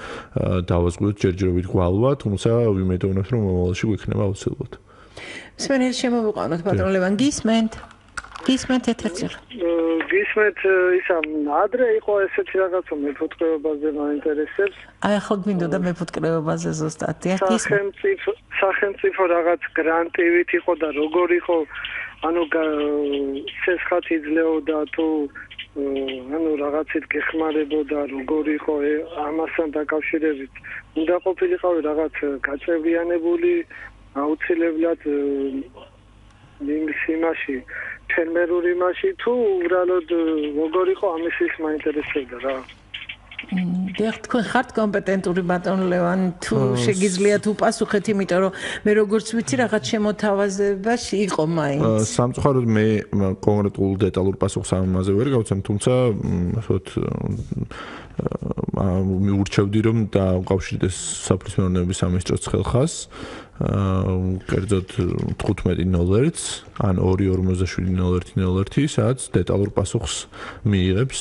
დავაზღვიოთ ჯერჯერობით გვალვა, თუმცა ვიმედოვნებთ, რომ მომავალში გვექნება აუცილებლად. სპენელი შემოვიყვანოთ, ბატონ ლევან, გისმენთ ეთერში. გისმენთ ისა ადრე იყო ესეთი რაღაცა მეფუტკრეობაზე მაინტერესებს. აი ახლა გვინდოდა მეფუტკრეობაზე ზუსტად. სახელმწიფო რაღაც გრანტივით იყო და როგორ იყო, ანუ სესხად იძლეოდა თუ ანუ რაღაცით გეხმარებოდა, როგორ იყო ამასთან დაკავშირებით. უნდა ყოფილიყავი რაღაც გაწევრიანებული აუცილებლად იმაში ფერმერული მასში თუ უბრალოდ როგორ იყო ამის ის მაინტერესებდა რა. თქვენ ხართ კომპეტენტური ბატონ ლევან, თუ შეგიძლიათ უპასუხეთ, იმიტომ რომ მე როგორც ვიცი რაღაც შემოთავაზებაში იყო მაინც. სამწუხაროდ მე კონკრეტულ დეტალურ პასუხს ამაზე ვერ გავცემ, თუმცა ასეთ მიურჩევდი რომ დაუკავშირდეს სოფლის მეურნეობის სამინისტროს ხელხას, კერძოდ 15.01 ან 2.47.01, სადაც დეტალურ პასუხს მიიღებს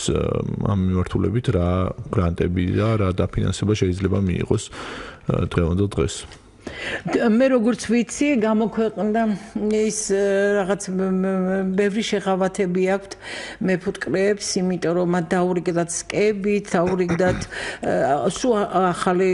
ამ მიმართულებით რა გრანტები და რა დაფინანსება შეიძლება მიიღოს დღევანდელ დღეს. მე როგორც ვიცი, გამოქვეყნდა ის რაღაც ბევრი შეღავათები აქვთ მეფუტკრეებს, იმიტომ რომ მათ დაურიგდათ სკებით, დაურიგდათ სულ ახალი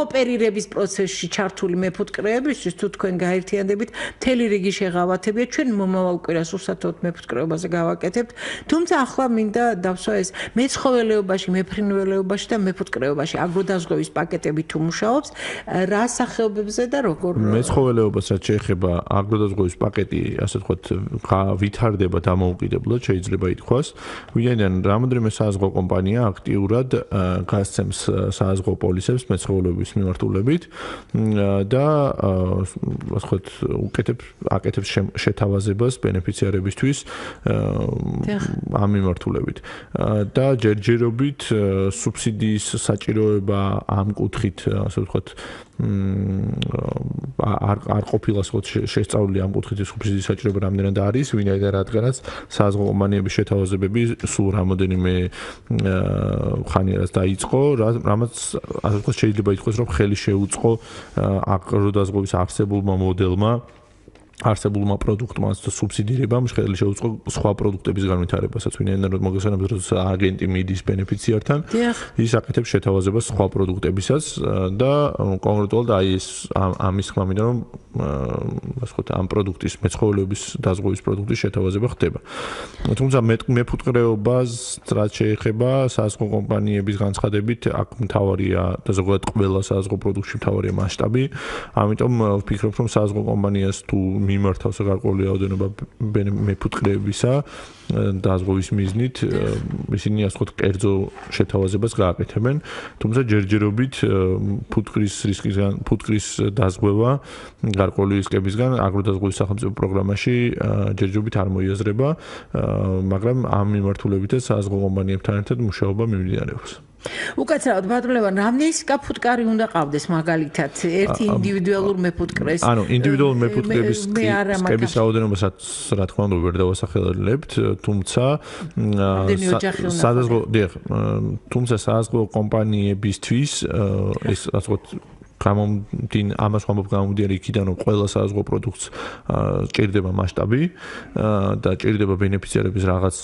ოპერირების პროცესში ჩართული მეფუტკრეებისთვის, თუ თქვენ გაერთიანდებით, მთელი რიგი შეღავათებია. ჩვენ მომავალ კვირას უსათოდ მეფუტკრეობაზე გავაკეთებთ, თუმცა ახლა მინდა დავსვა ეს მეცხოველეობაში, მეფრინველეობაში და მეფუტკრეობაში აგროდაზღვევის პაკეტები თუ მუშაობს, რას სახეობებზე და როგორ მეცხოველეობას რაც შეეხება აგროდაზღვევის პაკეტი ასე ვთქვათ ვითარდება დამოუკიდებლად შეიძლება ითქვას ვინაიდან რამოდენიმე სააზღვო კომპანია აქტიურად გასცემს სააზღვო პოლისებს მეცხოველეობის მიმართულებით და ასე ვთქვათ აკეთებს შეთავაზებას ბენეფიციარებისთვის ამ მიმართულებით და ჯერჯერობით სუბსიდიის საჭიროება ამ კუთხით ასე ვთქვათ არ ყოფილა შესწავლილი ამ კუთხით სუბსიდიის საჭიროება რამდენად არის ვინაიდან რადგანაც სააზღვო კომპანიების შეთავაზებები სულ რამოდენიმე ხანიერას დაიწყო რამაც ასე ვთქვათ შეიძლება ითქვას რომ ხელი შეუწყო აგროდაზღვევის არსებულმა მოდელმა არსებულმა პროდუქტმა სუბსიდირებამ ხელი შეუწყო სხვა პროდუქტების განვითარებასაც ვინაიდან რომ მოგესალმებით რომ სააგენტი მიდის ბენეფიციართან ის აკეთებს შეთავაზებას სხვა პროდუქტებისაც და კონკრეტულად აი ეს ამის ხმამიდან რომ ასე ვთქვათ ამ პროდუქტის მეცხოველეობის დაზღვევის პროდუქტის შეთავაზება ხდება თუმცა მეფუტკრეობას რაც შეეხება სააზღვო კომპანიების განცხადებით აქ მთავარია და ზოგადად ყველა სააზღვო პროდუქტში მთავარია მასშტაბი ამიტომ ვფიქრობ რომ სააზღვო კომპანიას თუ მიმართავს გარკვეული რაოდენობა მეფუტკრეებისა დაზღვევის მიზნით ისინი ასე ვთქვათ კერძო შეთავაზებას გააკეთებენ თუმცა ჯერჯერობით ფუტკრის დაზღვევა გარკვეული რისკებისგან აგროდაზღვევის სახელმწიფო პროგრამაში ჯერჯერობით არ მოიაზრება მაგრამ ამ მიმართულებითაც სააზღვო კომპანიებთან ერთად მუშაობა მიმდინარეობს უკაცრავად ბატონ ლევან რამდენი ფუტკარი უნდა ყავდეს მაგალითად ერთი ინდივიდუალურ მეფუტკრეს ანუ ინდივიდუალურ მეფუტკრების სკების რაოდენობასაც რა თქმა უნდა ვერ დავასახელებთ თუმცა სააზღვო კომპანიებისთვის ეს ასე ვთქვათ ამას ვამბობ გამომდინარე იქიდან რომ ყველა სააზღვო პროდუქტს ჭირდება მასშტაბი და ჭირდება ბენეფიციარების რაღაც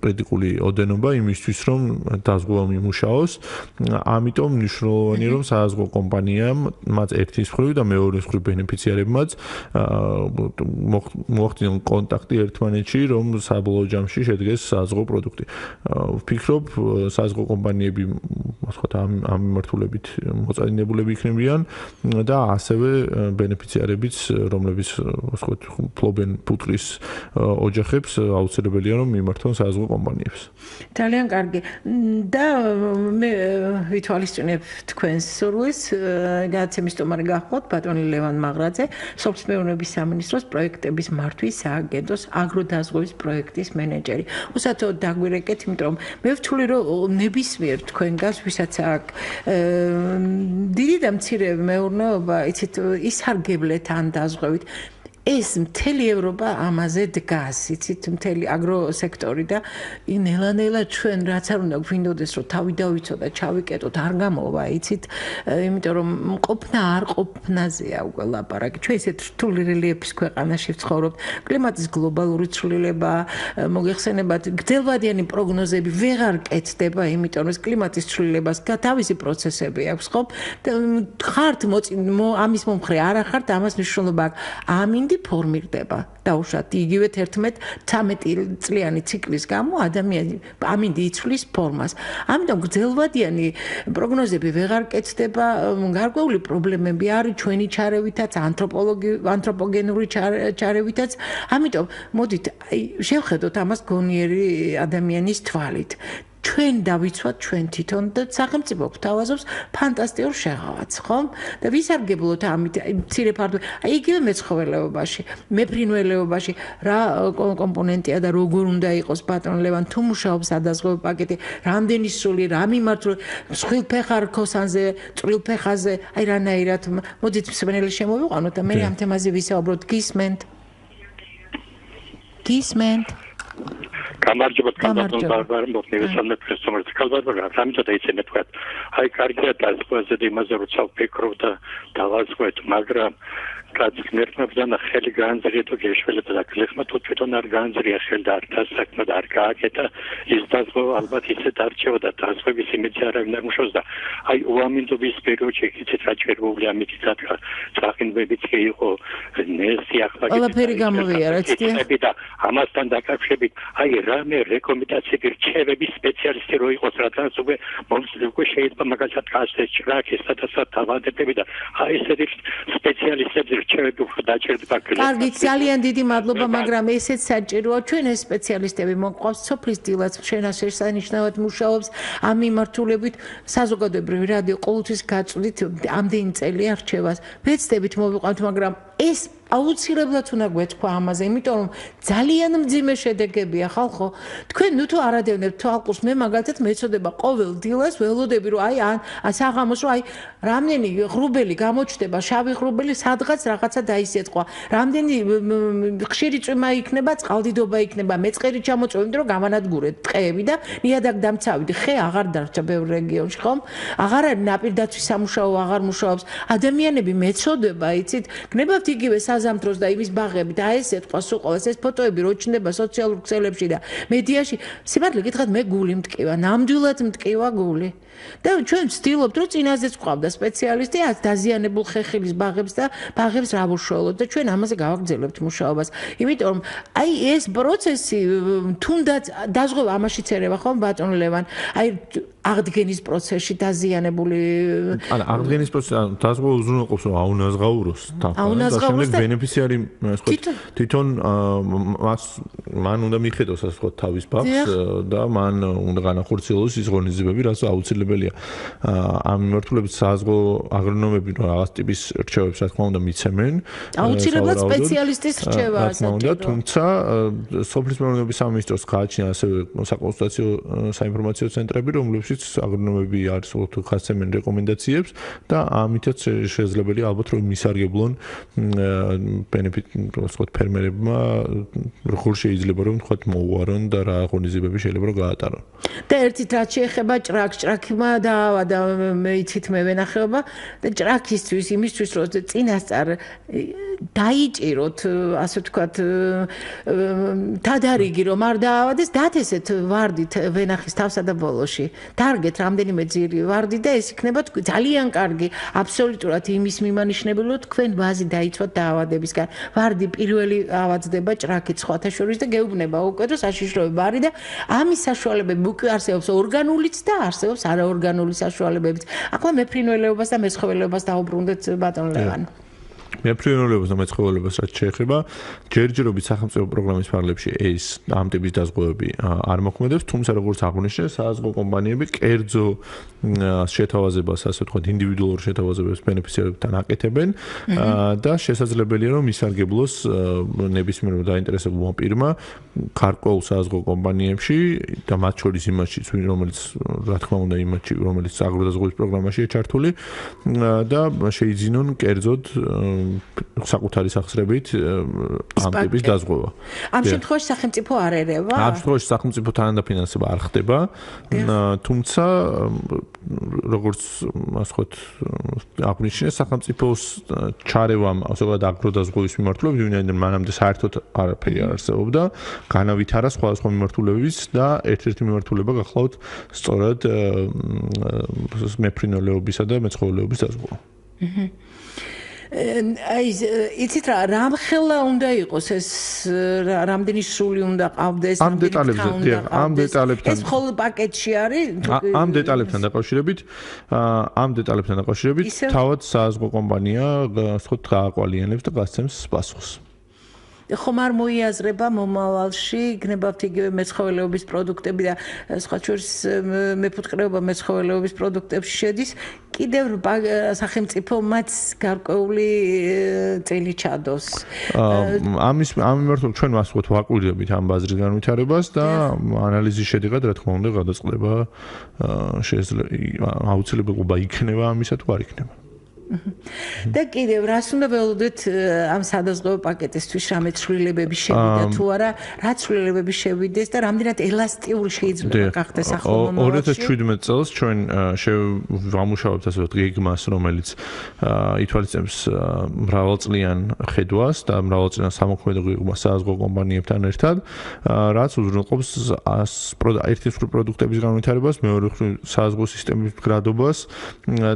კრიტიკული ოდენობა იმისთვის რომ დაზღვევა მიმუშაოს ამიტომ მნიშვნელოვანია რომ სააზღვო კომპანიამ მათ ერთის მხრივ და მეორეს მხრივ ბენეფიციარებმაც მოახდინონ კონტაქტი ერთმანეთში რომ საბოლოო ჯამში შედგეს სააზღვო პროდუქტი ვფიქრობ სააზღვო კომპანიები ასე ვთქვათ ამ მიმართულებით მოწადინებულები იქნებიან და ასევე ბენეფიციარებიც რომლებიც ასე ვთქვათ ფლობენ ფუტკრის ოჯახებს აუცილებელია რომ მიმართონ სააზღვო კომპანიებს ძალიან კარგი და მე ვითვალისწინებ თქვენს სურვილს გადაცემის სტუმარი გახლავთ ბატონი ლევან მაღრაძე სოფლის მეურნეობის სამინისტროს პროექტების მართვის სააგენტოს აგროდაზღვევის პროექტის მენეჯერი უსათოდ დაგვირეკეთ იმიტომ რომ მე ვთვლი რომ ნებისმიერ თქვენგანს ვისაც აქ დიდი და მცირე მეურნეობა იცით ისარგებლეთ ან დაზღვევით ეს მთელი ევროპა ამაზე დგას იცით მთელი აგროსექტორი და ნელა-ნელა ჩვენ რაც არ უნდა გვინდოდეს რომ თავი დავიცოთ და ჩავიკეტოთ არ გამოვა იცით იმიტომ რომ ყოფნა არ ყოფნაზეა უკვე ლაპარაკი ჩვენ ესეთ რთული რელიეფის ქვეყანაში ვცხოვრობთ კლიმატის გლობალური ცვლილება მოგეხსენებათ გრძელვადიანი პროგნოზები ვეღარ კეთდება იმიტომ რომ ეს კლიმატის ცვლილებას თავისი პროცესები აქვს ხო ხართ ამის მომხრე არ ახართ ამას მნიშვნელობა ამინდი ფორმირდება დაუშვათ იგივე 11-13 წლიანი ციკლის გამო ადამიანი ამინდი იცვლის ფორმას ამიტომ გრძელვადიანი პროგნოზები ვეღარ კეთდება გარკვეული პრობლემები არის ჩვენი ჩარევითაც ანთროპოგენური ჩარევითაც ამიტომ მოდით შევხედოთ ამას გონიერი ადამიანის თვალით ჩვენ დავიცვათ ჩვენ თვითონ და სახელმწიფო გვთავაზობს ფანტასტიკურ შეღავაც, ხო? და ვისარგებლოთ ამით, მცირე ფართო, იგივე მეცხოველეობაში, მეფრინველეობაში რა კომპონენტია და როგორ უნდა იყოს ბატონ ლევან თუ მუშაობს სადაზღვევო პაკეტი, რამდენი სული, რა მიმართულებით, მსხვილფეხა რქოსანზე, წვრილფეხაზე, აი რანაირად მოდით მსმენელი შემოვიყვანოთ და მე ამ თემაზე ვისაუბროთ, გისმენთ? გამარჯობა ბატონ ბარბარე მოგესალმებით პრესომერს ბარბარე ამიტომ ეცემ თქვა აი კარგია დაზღვევაზე და იმაზე როცა ვფიქრობ და დავაზღვევთ მაგრამ კაცმერთმებთან ხელი განზრიეთო გეშველეთ და გლეხმა თუ თვითონ არ განზრია ხელ და არ დასაქმდა და არ გააკეთა ის დაზღვევა ალბათ ისეთ არჩევა და დაზღვევის იმედი არავინ არ მუშაობს და აი უამინდობის პერიოდში ისეთ რაჭერული ამით დადგა წახინებებიც იყო ნესი ახლა ყველაფერი გამოვიარა ცდია და ამასთან დაკავშირებით აი რამე რეკომენდაციები რჩევები სპეციალისტი რო იყოს, რადგანაც უკვე შეიძლება მაგალითად კასტეს ჭრაკის სადაც დავადებები და აი ესეთი სპეციალისტების რჩევები უფრო დაჭერდება. კარგი, ძალიან დიდი მადლობა, მაგრამ ესეც საჭიროა. ჩვენ ეს სპეციალისტები მოყავს სოფლის დილაც შენას შესანიშნავად მუშაობს ამ მიმართულებით საზოგადოებრივი რადიო ყოველთვის გაწვდით ამდენი წელი არჩევას. ვეცდებით მოვიყვანთ, მაგრამ ეს აუცილებლად უნდა გვეთქვა ამაზე, იმიტომ რომ ძალიან მძიმე შედეგებია ხალხო. თქვენ თუ არადევნებთ თვალყურს, მე მაგალითად მეწოდება ყოველ დილას ველოდები რომ აი საღამოს რომ აი რამდენი ღრუბელი გამოჩნდება, შავი ღრუბელი სადღაც რაღაცა დაისეთყვა. რამდენი ხშირი წვიმა იქნება, წყალდიდობა იქნება, მეწყერი ჩამოწვევი, იმიტომ რომ გამანადგურეთ ტყეები და ნიადაგ დამცავი ხე აღარ დარჩა ბევრ რეგიონში, ხომ? აღარ არის ნაპირდაცვის სამუშაო, აღარ მუშაობს. ადამიანები მეწოდება, იცით, გნებავთ იგივე საზამთროს და იმის ბაღები და ეს ეთქვა სულ ყოველს ეს ფოტოები რო ჩნდება სოციალურ ქსელებში და მედიაში სიმართლე გითხრათ მე გული მტკივა ნამდვილად მტკივა გული და ჩვენ ვცდილობთ რომ წინაზეც ყავდა სპეციალისტი ას დაზიანებულ ხეხილის ბაღებს და ბაღებს რა ვუშველოთ და ჩვენ ამაზე გავაგრძელებთ მუშაობას იმიტომ რომ აი ეს პროცესი თუნდაც დაზღვევა ამაშიც ერევა ხომ ბატონ ლევან აი აღდგენის პროცესში დაზიანებული ანუ აღდგენის პროცესი დაზღვევა უზრუნველყოფს რომ აუნაზღაუროს აუნაზღაუროს და ბენეფიციარი თვითონ მან უნდა მიხედოს ასე ვთქვათ თავის ბაღს და მან უნდა განახორციელოს ის ღონისძიებები რაც აუცილებელია ამ მიმართულებით საზღვაო აგრონომები რაღაც ტიპის რჩევებს რა თქმა უნდა მიცემენ აუცილებლად სპეციალისტის რჩევაა ასე თუმცა სოფლის მეურნეობის სამინისტროს გააჩნია ასევე საკონსულტაციო საინფორმაციო ცენტრები რომლებშიც აგრონომები არის ხასცემენ რეკომენდაციებს და ამითაც შესაძლებელია ალბათ რომ მისარგებლონ benefit ვთქვათ ფერმერებმა როგორ შეიძლება რომ ვთქვათ მოუარონ და რა ღონისძიებები შეიძლება რომ გაატარონ. და ერთით რაც შეეხება ჭრაკმა და მე იცით მე ვენახეობა და ჭრაკისთვის იმისთვის რომ წინასწარ დაიჭიროთ ასე ვთქვათ თადარიგი რომ არ დაავადეს დათესეთ ვარდით ვენახის თავსა და ბოლოში. დარგეთ რამდენიმე ძირი ვარდი და ეს იქნება ძალიან კარგი აბსოლუტურად იმის მიმანიშნებელი რომ თქვენ ბაზი დაიცვათ დაავადებისგან. ვარდი პირველი ავაძდება ჭრაკით სხვათა შორის და გეუბნება უკვე რომ საშიშროება არის და ამის საშუალებები უკვე არსებობს ორგანულიც და არსებობს არაორგანული საშუალებებიც. ახლა მეფრინველეობას და მეცხოველეობას დაუბრუნდეთ ბატონ ლევან. მეფრინველეობას და მეცხოველეობას რაც შეეხება ჯერჯერობით სახელმწიფო პროგრამის ფარგლებში ეს ამ ტიპის დაზღვევები არ მოქმედებს, თუმცა როგორც აღნიშნე, საზღვაო კომპანიები კერძო შეთავაზებას, ასე ვთქვათ, ინდივიდუალურ შეთავაზებებს ბენეფიციარებთან აკეთებენ და შესაძლებელია რომ ისარგებლოს ნებისმიერ დაინტერესებულმა პირმა გარკვეულ საზღვაო კომპანიებში და მათ შორის იმაში, რომელიც რა თქმა უნდა იმაში, რომელიც აგროდაზღვევის პროგრამაშია ჩართული და შეიძინონ კერძოდ საკუთარი სახსრებით ამ ტიპის დაზღვევა. ამ შემთხვევაში სახელმწიფო არ ერევა? ამ შემთხვევაში სახელმწიფო თანადაფინანსება არ ხდება, თუმცა როგორც ასე ვთქვათ, აღნიშნე სახელმწიფოს ჩარევამ, ასე ვთქვათ, აგროდაზღვევის მიმართულებით, ვინაიდან მანამდე საერთოდ არაფერი არ არსებობდა, განავითარა სხვადასხვა მიმართულებების და ერთ-ერთი მიმართულება გახლავთ სწორად მეფრინველეობისა და მეცხოველეობის დაზღვევა. აი იცით რა რამხელა უნდა იყოს ეს რამდენი სული უნდა ყავდეს ამ დეტალებთან ეს მხოლოდ პაკეტში არის ამ დეტალებთან დაკავშირებით თავად საზღვაო კომპანია ასე გააკვალიანებს და გასცემს პასუხს ხომ არ მოიაზრება მომავალში გნებავთ იგივე მეცხოველეობის პროდუქტები და სხვა შორის მეფუტკრეობა მეცხოველეობის პროდუქტებში შედის კიდევ სახელმწიფო მათ გარკვეული წელი ჩადოს ამ მიმართულებით ჩვენ ასე ვთქვათ ვაკვირდებით ამ ბაზრის განვითარებას და ანალიზის შედეგად რა თქმა უნდა გადაწყდება აუცილებლობა იქნება ამისა თუ არ იქნება და კიდევ რას უნდა ველოდეთ ამ სადაზღვევო პაკეტისთვის რამე ცვლილებები შევიდა თუ არა რა ცვლილებები შევიდეს და რამდენად ელასტიური შეიძლება გახდეს ახლა მომავალში 2017 წელს ჩვენ ვამუშავებთ ასე ვთქვათ გეგმას რომელიც ითვალისწინებს მრავალწლიან ხედვას და მრავალწლიან სამოქმედო გეგმას საზღვაო კომპანიებთან ერთად რაც უზრუნველყოფს ერთი მხრივ პროდუქტების განვითარებას მეორე მხრივ საზღვაო სისტემის მდგრადობას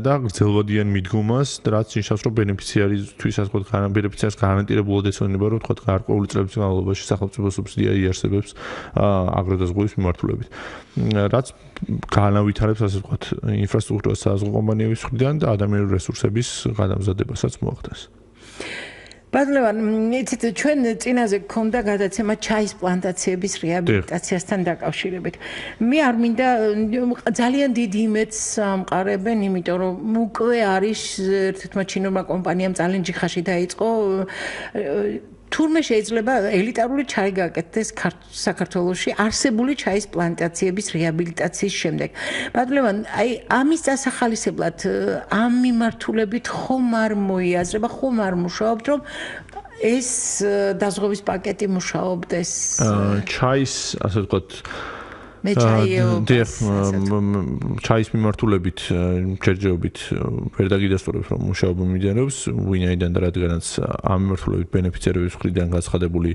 და გრძელვადიან მიდგომას ამას რაც ნიშნავს რომ ბენეფიციარისთვის ასე ვთქვათ ბენეფიციარს გარანტირებულად ეცოდინება რომ ვთქვათ გარკვეული წლების განმავლობაში სახელმწიფო სუბსიდია იარსებებს აგროდაზღვევის მიმართულებით რაც განავითარებს ასე ვთქვათ ინფრასტრუქტურას საზღვაო კომპანიების მხრიდან და ადამიანური რესურსების გადამზადებასაც მოახდენს ბატონო, იცით, ჩვენ წინაზე გქონდა გადაცემა ჩაის პლანტაციების რეაბილიტაციასთან დაკავშირებით. მე არ მინდა ძალიან დიდი იმედს ამყარებენ, იმიტომ რომ უკვე არის ერთ-ერთმა ჩინურმა კომპანიამ ძალიან ჯიხაში დაიწყო თურმე შეიძლება ელიტარული ჩაი გააკეთდეს საქართველოში არსებული ჩაის პლანტაციების რეაბილიტაციის შემდეგ. ბატონო, აი ამის დასახალისებლად ამ მიმართულებით ხომ არ მოიაზრება, ხომ არ მუშაობთ, რომ ეს დაზღვევის პაკეტი მუშაობდეს? ჩაის, ასე ვთქვათ, მე ჩაიეობას ჩაის მიმართულებით ჯერჯერობით ვერ დაგიდასტურებს რომ მუშაობა მიმდინარეობს ვინაიდან და რადგანაც ამ მიმართულებით ბენეფიციარების მხრიდან გაცხადებული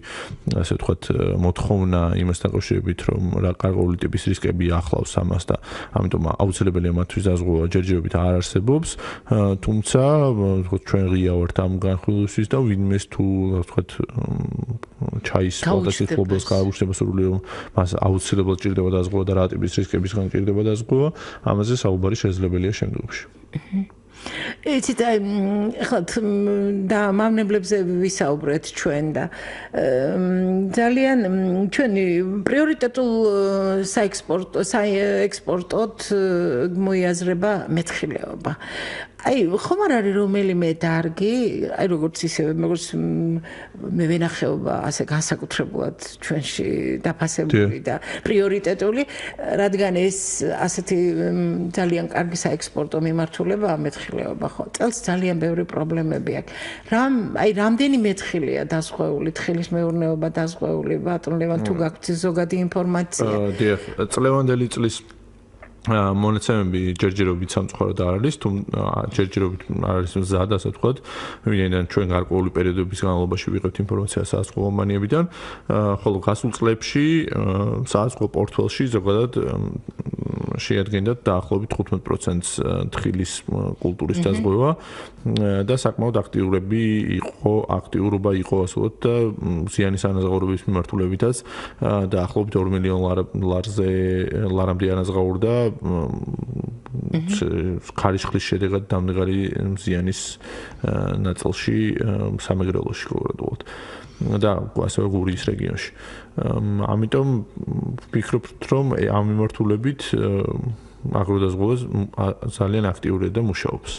ასე ვთქვათ მოთხოვნა იმასთან დაკავშირებით რომ რა გარკვეული ტიპის რისკები ახლავს ამას და ამიტომ აუცილებელია მათთვის დაზღვევა ჯერჯერობით არ არსებობს თუმცა ვთქვათ ჩვენ ღია ვართ ამ განხილვისთვის და ვინმეს თუ ვთქვათ ჩაის პლანტაციის ფლობელს გააუჩნდება სურვილი რომ მას აუცილებლად ჭირდება დაზღვევა და რა ტიპის რისკებისგან ჭირდება დაზღვევა, ამაზე საუბარი შესაძლებელია შემდგომში. იცით, ახლა და მავნებლებზე ვისაუბრეთ ჩვენ და ძალიან ჩვენი პრიორიტეტულ საექსპორტოდ მოიაზრება მეთხილეობა. აი, ხომ არ არის რომელიმე დარგი, აი როგორც ისე, როგორც მე ვენახეობა ასე განსაკუთრებულად ჩვენში დაფასებული და პრიორიტეტული, რადგან ეს ასეთი ძალიან კარგი საექსპორტო მიმართულებაა მეთხილეობა, ხო? წელს ძალიან ბევრი პრობლემები აქვს. აი, რამდენი მეთხილია დაზღვეული, თხილის მეურნეობა დაზღვეული, ბატონ ლევან, თუ გაქვთ ზოგადი ინფორმაცია? დიახ, წლევანდელი წლის მონაცემები ჯერჯერობით სამწუხაროდ არ არის, თუ ჯერჯერობით არ არის მზად, ასე ვთქვათ, ვინაიდან ჩვენ გარკვეული პერიოდების განმავლობაში ვიღებთ ინფორმაციას სააზღვეო კომპანიებიდან, ხოლო გასულ წლებში სააზღვეო პორტფელში ზოგადად შეადგენდა დაახლოებით 15%-ს თხილის კულტურის დაზღვევა და საკმაოდ აქტიურობა იყო ასე ვთქვათ და ზიანის ანაზღაურების მიმართულებითაც დაახლოებით 2 მილიონ ლარამდე ანაზღაურდა ქარიშხლის შედეგად დამდგარი ზიანის ნაწილში სამეგრელოში კონკრეტულად და ასევე გურიის რეგიონში. ამიტომ ვფიქრობთ, რომ ამ მიმართულებით აგროდაზღვევა ძალიან აქტიურია და მუშაობს.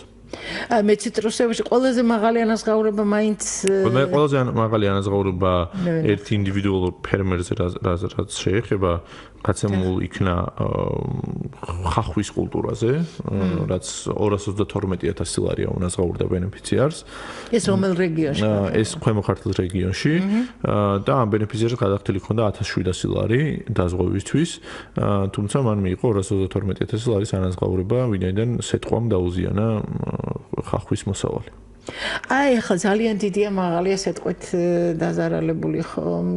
მე ციტრუსებში ყველაზე მაღალი ანაზღაურება მაინც ყველაზე მაღალი ანაზღაურება ერთ ინდივიდუალურ ფერმერზე რაც შეეხება გაცემულ იქნა ხახვის კულტურაზე, რაც 232,000 ლარია უნაზღაურდა ბენეფიციარს. ეს რომელ რეგიონში? ეს ქვემო ქართლის რეგიონში და ამ ბენეფიციარს გადახდილი ჰქონდა 1,700 ლარი დაზღვევისთვის, თუმცა მან მიიღო 232,000 ლარის ანაზღაურება, ვინაიდან სეტყვამ დაუზიანა ხახვის მოსავალი. აი, ახლა ძალიან დიდია მაღალია სეტყვით დაზარალებული ხომ?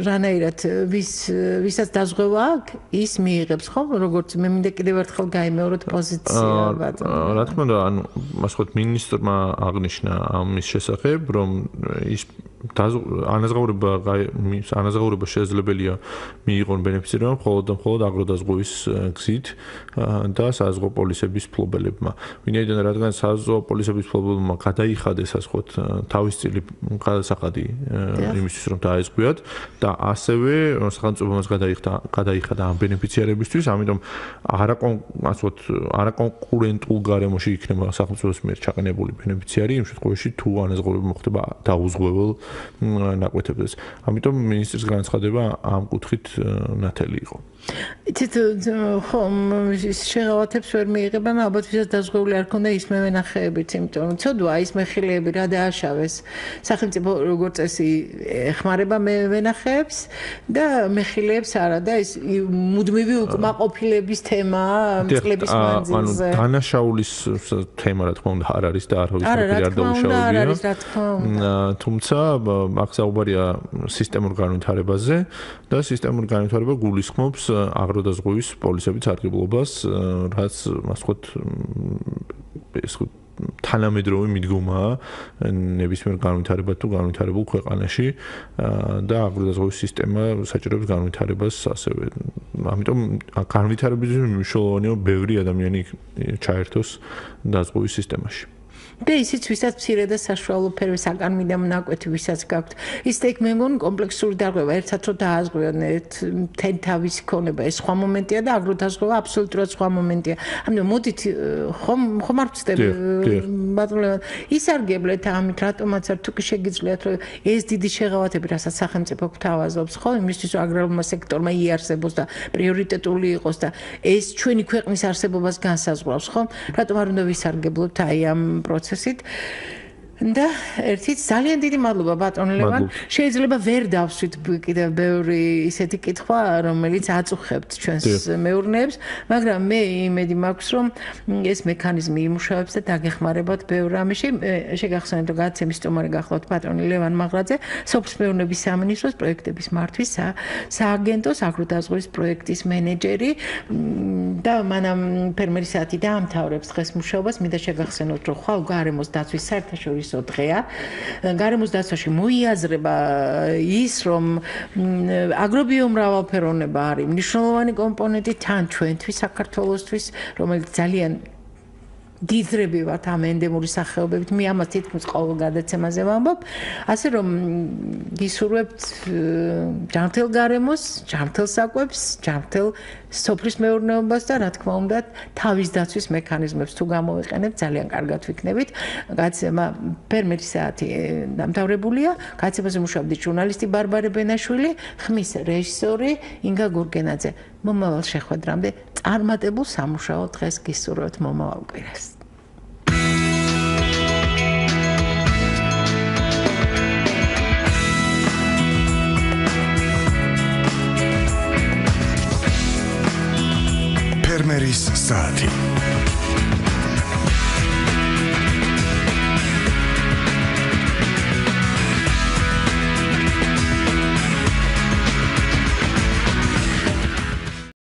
რანაირად ვისაც დაზღვევა აქვს, ის მიიღებს ხომ? როგორც მე მინდა კიდევ ერთხელ გაიმეოროთ პოზიცია, ბატონო. რა თქმა უნდა, ანუ ასე ვთქვათ, მინისტრმა აღნიშნა ამის შესახებ, რომ ის ანაზღაურება შესაძლებელია მიიღონ ბენეფიციარებმა მხოლოდ აგროდაზღვევის გზით და საზღვაო პოლისების ფლობელებმა. ვინაიდან რადგან საზღვაო პოლისების ფლობელებმა გადაიხადეს ასე ვთქვათ თავის წილი გადასახადი იმისთვის რომ დაეზღვიათ და ასევე სახელმწიფოს გადაიხადა ამ ბენეფიციარებისთვის, ამიტომ არაკონკურენტულ გარემოში იქნება სახელმწიფოს მიერ ჩაყენებული ბენეფიციარი იმ შემთხვევაში თუ ანაზღაურება მოხდება დაუზღვეულ ნაკვეთებზე. ამიტომ მინისტრის განცხადება ამ კუთხით ნათელი იყო. იცით, ხომ შეღავათებს ვერ მიიღებენ, ალბათ ვისაც დაზღვეული არ ქონდა, ის მე მევენახეებით, იმიტომ რომ ცოდვა ის მეხილეები რა დააშავეს. სახელმწიფო როგორც წესი ეხმარება მევენახეებს და მეხილეებს არა და ეს მუდმივი უკმაყოფილების თემაა წლების მანძილზე. ანუ დანაშაულის თემა რა თქმა უნდა არ არის და არავის არ დაუშავებია. თუმცა აქ საუბარია სისტემურ განვითარებაზე და სისტემურ განვითარება გულისხმობს აგროდაზღვევის პოლისების სარგებლობას, რაც ასე ვთქვათ, ეს თანამედროვე მიდგომაა ნებისმიერ განვითარებად თუ განვითარებულ ქვეყანაში და აგროდაზღვევის სისტემა საჭიროებს განვითარებას ასევე. ამიტომ განვითარების მნიშვნელოვანია ბევრი ადამიანი ჩაერთოს დაზღვევის სისტემაში. და ისიც ვისაც მცირე და საშუალო ფერმის აკარმიდა მონაკვეთი ვისაც გაქვთ ის ეგ მე მგონი კომპლექსური დარღვევა ერთად რომ დააზღვევენ თენ თავის ქონება ეს სხვა მომენტია და აგროდაზღვევა აბსოლუტურად სხვა მომენტია ამიტომ მოდით ხომ არ ვწდები ბატონო ისარგებლეთ ამით რატომაც არ თუ კი შეგიძლიათ რომ ეს დიდი შეღავათები რასაც სახელმწიფო გვთავაზობს ხო იმისთვის რომ აგრარულმა სექტორმა იარსებოს და პრიორიტეტული იყოს და ეს ჩვენი ქვეყნის არსებობას განსაზღვრავს ხო რატომ არ უნდა ვისარგებლოთ აი ამ პროცესით და ერთით ძალიან დიდი მადლობა ბატონ ლევან შეიძლება ვერ დავსვით კიდევ ბევრი ისეთი კითხვა რომელიც აწუხებთ ჩვენს მეურნეებს მაგრამ მე იმედი მაქვს რომ ეს მექანიზმი იმუშავებს და დაგეხმარებათ ბევრ რამეში შეგახსენებთ რომ გადაცემის სტუმარი გახლავთ ბატონი ლევან მაღრაძე სოფლის მეურნეობის სამინისტროს პროექტების მართვის სააგენტოს აგროდაზღვევის პროექტის მენეჯერი და მანამ ფერმერის საათი დაამთავრებს დღეს მუშაობას მინდა შეგახსენოთ რომ ხვალ გარემოს დაცვის საერთაშორისო დღეა გარემოს დაცვაში მოიაზრება ის რომ აგრობიომრავალფეროვნება არის მნიშვნელოვანი კომპონენტი თან ჩვენთვის საქართველოსთვის რომელიც ძალიან დიდრები ვართ ამ ენდემური სახეობებით მე ამას თითქმის ყოველ გადაცემაზე ვამბობ ასე რომ გისურვებთ ჯანმრთელ გარემოს ჯანმრთელ საკვებს ჯანმრთელ სოფლის მეურნეობას და რა თქმა უნდა თავის დაცვის მექანიზმებს თუ გამოვიყენებთ ძალიან კარგად ვიქნებით გადაცემა ფერმერის საათი დამთავრებულია გადაცემაზე მუშაობდი ჟურნალისტი ბარბარე ბენაშვილი ხმის რეჟისორი ინგა გურგენაძე მომავალ შეხვედრამდე წარმატებულ სამუშაო დღეს გისურვებთ მომავალ კვირას ფერმერის საათი